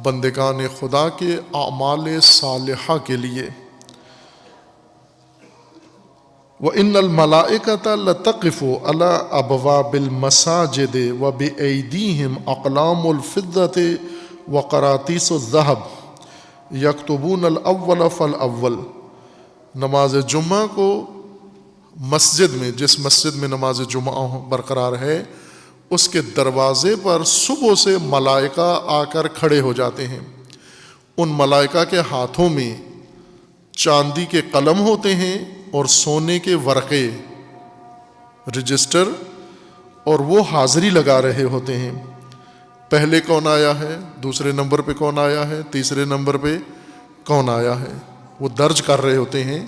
بندگان خدا کے اعمال صالحہ کے لیے۔ وَإِنَّ الْمَلَائِكَةَ لَتَقِفُ عَلَىٰ أَبْوَابِ الْمَسَاجِدِ وَبِأَيْدِيهِمْ أَقْلَامُ الْفِضَّةِ وَقَرَاطِيسُ الذَّهَبِ يَكْتُبُونَ الْأَوَّلَ فَالْأَوَّلَ۔ نماز جمعہ کو مسجد میں، جس مسجد میں نماز جمعہ برقرار ہے، اس کے دروازے پر صبح سے ملائکہ آ کر کھڑے ہو جاتے ہیں۔ ان ملائکہ کے ہاتھوں میں چاندی کے قلم ہوتے ہیں اور سونے کے ورقے، رجسٹر، اور وہ حاضری لگا رہے ہوتے ہیں۔ پہلے کون آیا ہے، دوسرے نمبر پہ کون آیا ہے، تیسرے نمبر پہ کون آیا ہے، وہ درج کر رہے ہوتے ہیں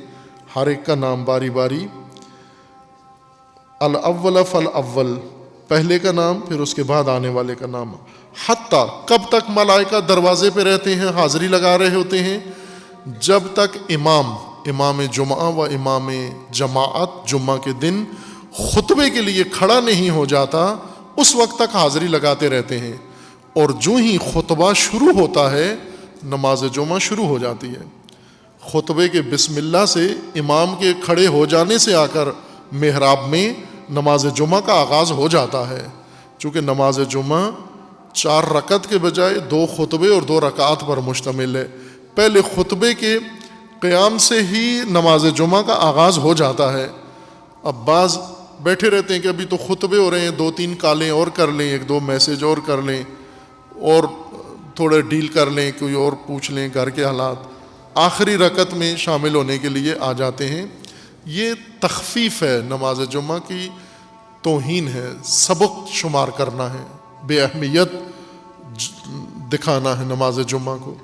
ہر ایک کا نام باری باری۔ الاول فالاول، پہلے کا نام، پھر اس کے بعد آنے والے کا نام۔ حتیٰ، کب تک ملائکہ دروازے پہ رہتے ہیں، حاضری لگا رہے ہوتے ہیں؟ جب تک امام جمعہ و امام جماعت جمعہ کے دن خطبے کے لیے کھڑا نہیں ہو جاتا، اس وقت تک حاضری لگاتے رہتے ہیں، اور جو ہی خطبہ شروع ہوتا ہے نماز جمعہ شروع ہو جاتی ہے۔ خطبے کے بسم اللہ سے، امام کے کھڑے ہو جانے سے آ کر محراب میں نماز جمعہ کا آغاز ہو جاتا ہے۔ چونکہ نماز جمعہ 4 رکعت کے بجائے 2 خطبے اور 2 رکعات پر مشتمل ہے۔ پہلے خطبے کے قیام سے ہی نماز جمعہ کا آغاز ہو جاتا ہے۔ اب بعض بیٹھے رہتے ہیں کہ ابھی تو خطبے ہو رہے ہیں، 2-3 کالیں اور کر لیں، 1-2 میسج اور کر لیں، اور تھوڑے ڈیل کر لیں، کوئی اور پوچھ لیں گھر کے حالات، آخری رکعت میں شامل ہونے کے لیے آ جاتے ہیں۔ یہ تخفیف ہے، نماز جمعہ کی توہین ہے، سبق شمار کرنا ہے، بے اہمیت دکھانا ہے نماز جمعہ کو۔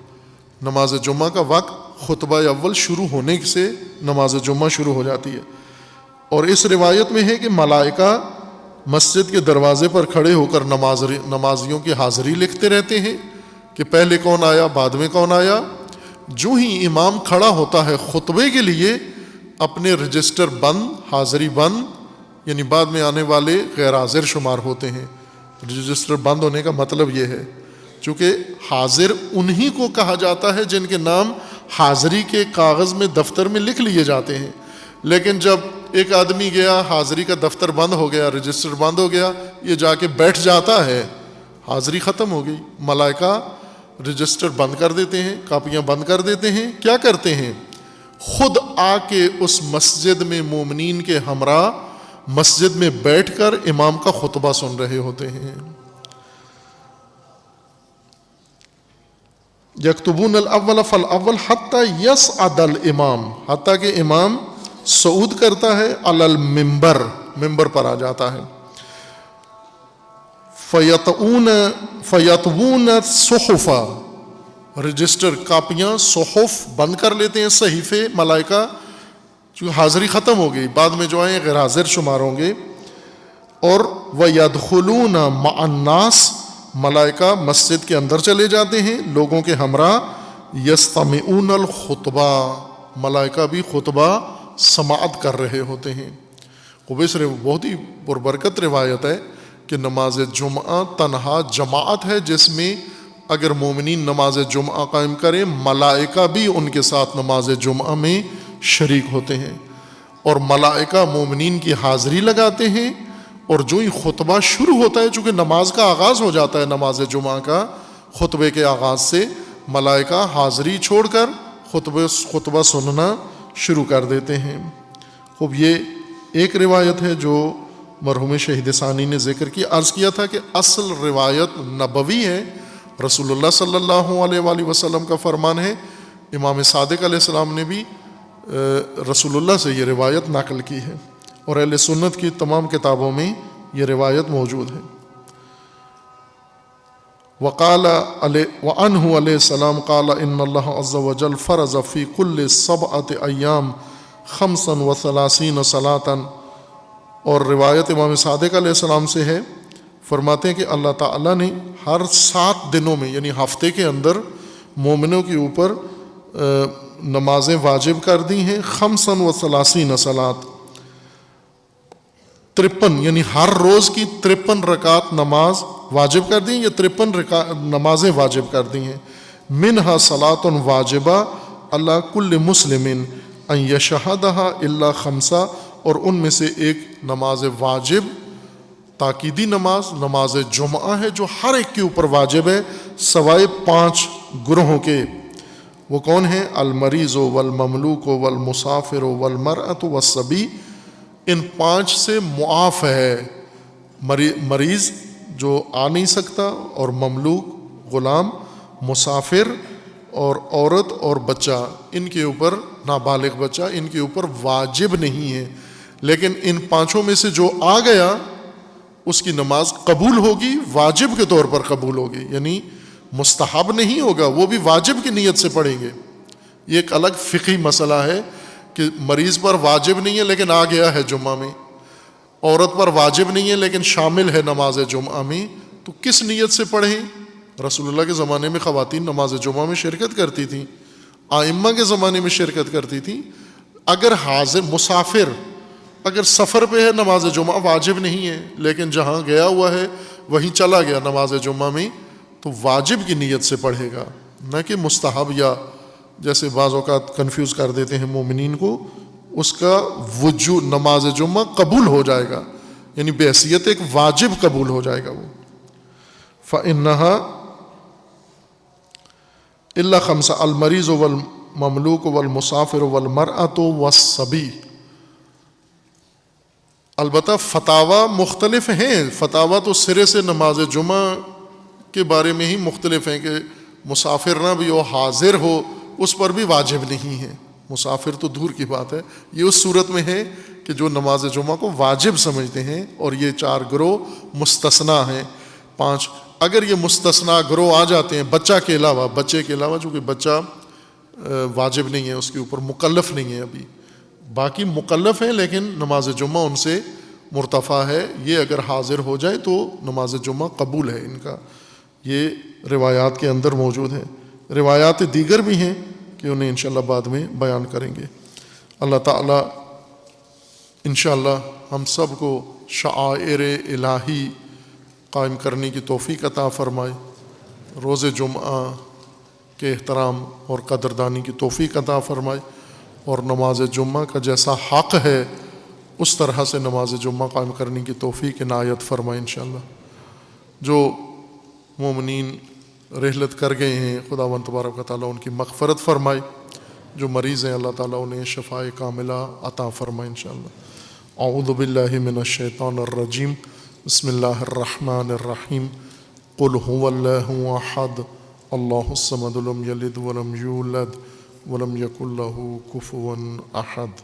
نماز جمعہ کا وقت خطبہ اول شروع ہونے سے نماز جمعہ شروع ہو جاتی ہے۔ اور اس روایت میں ہے کہ ملائکہ مسجد کے دروازے پر کھڑے ہو کر نمازیوں کی حاضری لکھتے رہتے ہیں کہ پہلے کون آیا، بعد میں کون آیا۔ جو ہی امام کھڑا ہوتا ہے خطبے کے لیے، اپنے رجسٹر بند، حاضری بند، یعنی بعد میں آنے والے غیر حاضر شمار ہوتے ہیں۔ رجسٹر بند ہونے کا مطلب یہ ہے، چونکہ حاضر انہی کو کہا جاتا ہے جن کے نام حاضری کے کاغذ میں، دفتر میں لکھ لیے جاتے ہیں۔ لیکن جب ایک آدمی گیا، حاضری کا دفتر بند ہو گیا، رجسٹر بند ہو گیا، یہ جا کے بیٹھ جاتا ہے، حاضری ختم ہو گئی۔ ملائکہ رجسٹر بند کر دیتے ہیں، کاپیاں بند کر دیتے ہیں۔ کیا کرتے ہیں؟ خود آ کے اس مسجد میں مومنین کے ہمراہ مسجد میں بیٹھ کر امام کا خطبہ سن رہے ہوتے ہیں۔ یکتبون الاول فالاول حتی یصعد الامام، حتیٰ کہ امام صعود کرتا ہے، علی المنبر، ممبر پر آ جاتا ہے۔ فیطوون الصحف، رجسٹر، کاپیاں، صحف بند کر لیتے ہیں، صحیفے، ملائکہ، چونکہ حاضری ختم ہو گئی، بعد میں جو آئیں غیر حاضر شمار ہوں گے۔ اور وَيَدْخُلُونَ مَعَ النَّاسِ، ملائکہ مسجد کے اندر چلے جاتے ہیں لوگوں کے ہمراہ۔ یستمعون الخطبہ، ملائکہ بھی خطبہ سماعت کر رہے ہوتے ہیں۔ بہت ہی پربرکت روایت ہے کہ نماز جمعہ تنہا جماعت ہے جس میں اگر مومنین نماز جمعہ قائم کریں، ملائکہ بھی ان کے ساتھ نماز جمعہ میں شریک ہوتے ہیں، اور ملائکہ مومنین کی حاضری لگاتے ہیں۔ اور جو ہی خطبہ شروع ہوتا ہے، چونکہ نماز کا آغاز ہو جاتا ہے نماز جمعہ کا خطبے کے آغاز سے، ملائکہ حاضری چھوڑ کر خطبہ سننا شروع کر دیتے ہیں۔ خوب، یہ ایک روایت ہے جو مرحوم شہید ثانی نے ذکر کی۔ عرض کیا تھا کہ اصل روایت نبوی ہے، رسول اللہ صلی اللہ علیہ وآلہ وسلم کا فرمان ہے۔ امام صادق علیہ السلام نے بھی رسول اللہ سے یہ روایت نقل کی ہے، اور اہل سنت کی تمام کتابوں میں یہ روایت موجود ہے۔ وقال وعنہ علیہ السلام قال ان اللہ عز وجل فرض فی کل 7 ایام خمسن و ثلاثین صلاۃً. اور روایت امام صادق علیہ السلام سے ہے، فرماتے ہیں کہ اللہ تعالیٰ نے ہر 7 دنوں میں یعنی ہفتے کے اندر مومنوں کے اوپر نمازیں واجب کر دی ہیں. خمسن و ثلاثین صلاۃ، 53 یعنی ہر روز کی 53 رکعت نماز واجب کر دی، یا 53 نمازیں واجب کر دی ہیں. منہا صلاۃ واجبہ اللہ کل مسلم ان یشہدہا الا خمسہ. اور ان میں سے ایک نماز واجب تاکیدی نماز جمعہ ہے جو ہر ایک کے اوپر واجب ہے سوائے 5 گروہوں کے. وہ کون ہیں؟ المریض والمملوک والمسافر والمرأۃ والصبی. ان 5 سے معاف ہے مریض جو آ نہیں سکتا، اور مملوک غلام، مسافر اور عورت اور بچہ. ان کے اوپر نابالغ بچہ ان کے اوپر واجب نہیں ہے، لیکن ان 5 میں سے جو آ گیا اس کی نماز قبول ہوگی، واجب کے طور پر قبول ہوگی، یعنی مستحب نہیں ہوگا، وہ بھی واجب کی نیت سے پڑھیں گے. یہ ایک الگ فقہی مسئلہ ہے کہ مریض پر واجب نہیں ہے لیکن آ گیا ہے جمعہ میں، عورت پر واجب نہیں ہے لیکن شامل ہے نماز جمعہ میں، تو کس نیت سے پڑھیں؟ رسول اللہ کے زمانے میں خواتین نماز جمعہ میں شرکت کرتی تھیں، ائمہ کے زمانے میں شرکت کرتی تھیں. اگر حاضر مسافر اگر سفر پہ ہے نماز جمعہ واجب نہیں ہے، لیکن جہاں گیا ہوا ہے وہیں چلا گیا نماز جمعہ میں، تو واجب کی نیت سے پڑھے گا، نہ کہ مستحب، یا جیسے بعض اوقات کنفیوز کر دیتے ہیں مومنین کو. اس کا وجوب نماز جمعہ قبول ہو جائے گا، یعنی بحیثیت ایک واجب قبول ہو جائے گا وہ. فَإِنَّهَا إِلَّا خَمْسَ الْمَرِيضُ وَالْمَمْلُوكُ وَالْمُسَافِرُ وَالْمَرْأَةُ وَالصَّبِيُّ. البتہ فتاوی مختلف ہیں، فتاوی تو سرے سے نماز جمعہ کے بارے میں ہی مختلف ہیں کہ مسافر نہ بھی ہو، حاضر ہو، اس پر بھی واجب نہیں ہے. مسافر تو دور کی بات ہے، یہ اس صورت میں ہے کہ جو نماز جمعہ کو واجب سمجھتے ہیں. اور یہ 4 گروہ مستثنا ہیں. 5 اگر یہ مستثنا گروہ آ جاتے ہیں بچے کے علاوہ، چونکہ بچہ واجب نہیں ہے، اس کے اوپر مکلف نہیں ہے ابھی، باقی مکلف ہیں لیکن نماز جمعہ ان سے مرتفع ہے، یہ اگر حاضر ہو جائے تو نماز جمعہ قبول ہے ان کا. یہ روایات کے اندر موجود ہے. روایات دیگر بھی ہیں کہ انہیں انشاءاللہ بعد میں بیان کریں گے. اللہ تعالیٰ انشاءاللہ ہم سب کو شعائر الہی قائم کرنے کی توفیق عطا فرمائے، روز جمعہ کے احترام اور قدردانی کی توفیق عطا فرمائے، اور نماز جمعہ کا جیسا حق ہے اس طرح سے نماز جمعہ قائم کرنے کی توفیق عنایت فرمائے انشاءاللہ. جو مومنین رحلت کر گئے ہیں خداوند تبارک و تعالیٰ ان کی مغفرت فرمائے، جو مریض ہیں اللہ تعالیٰ انہیں شفائے کاملہ عطا فرمائے انشاءاللہ. اعوذ باللہ من الشیطان الرجیم. بسم اللہ الرحمن الرحیم. قل هو اللہ احد اللہ الصمد لم یلد ولم یولد ولم یکن لہ کفوا احد.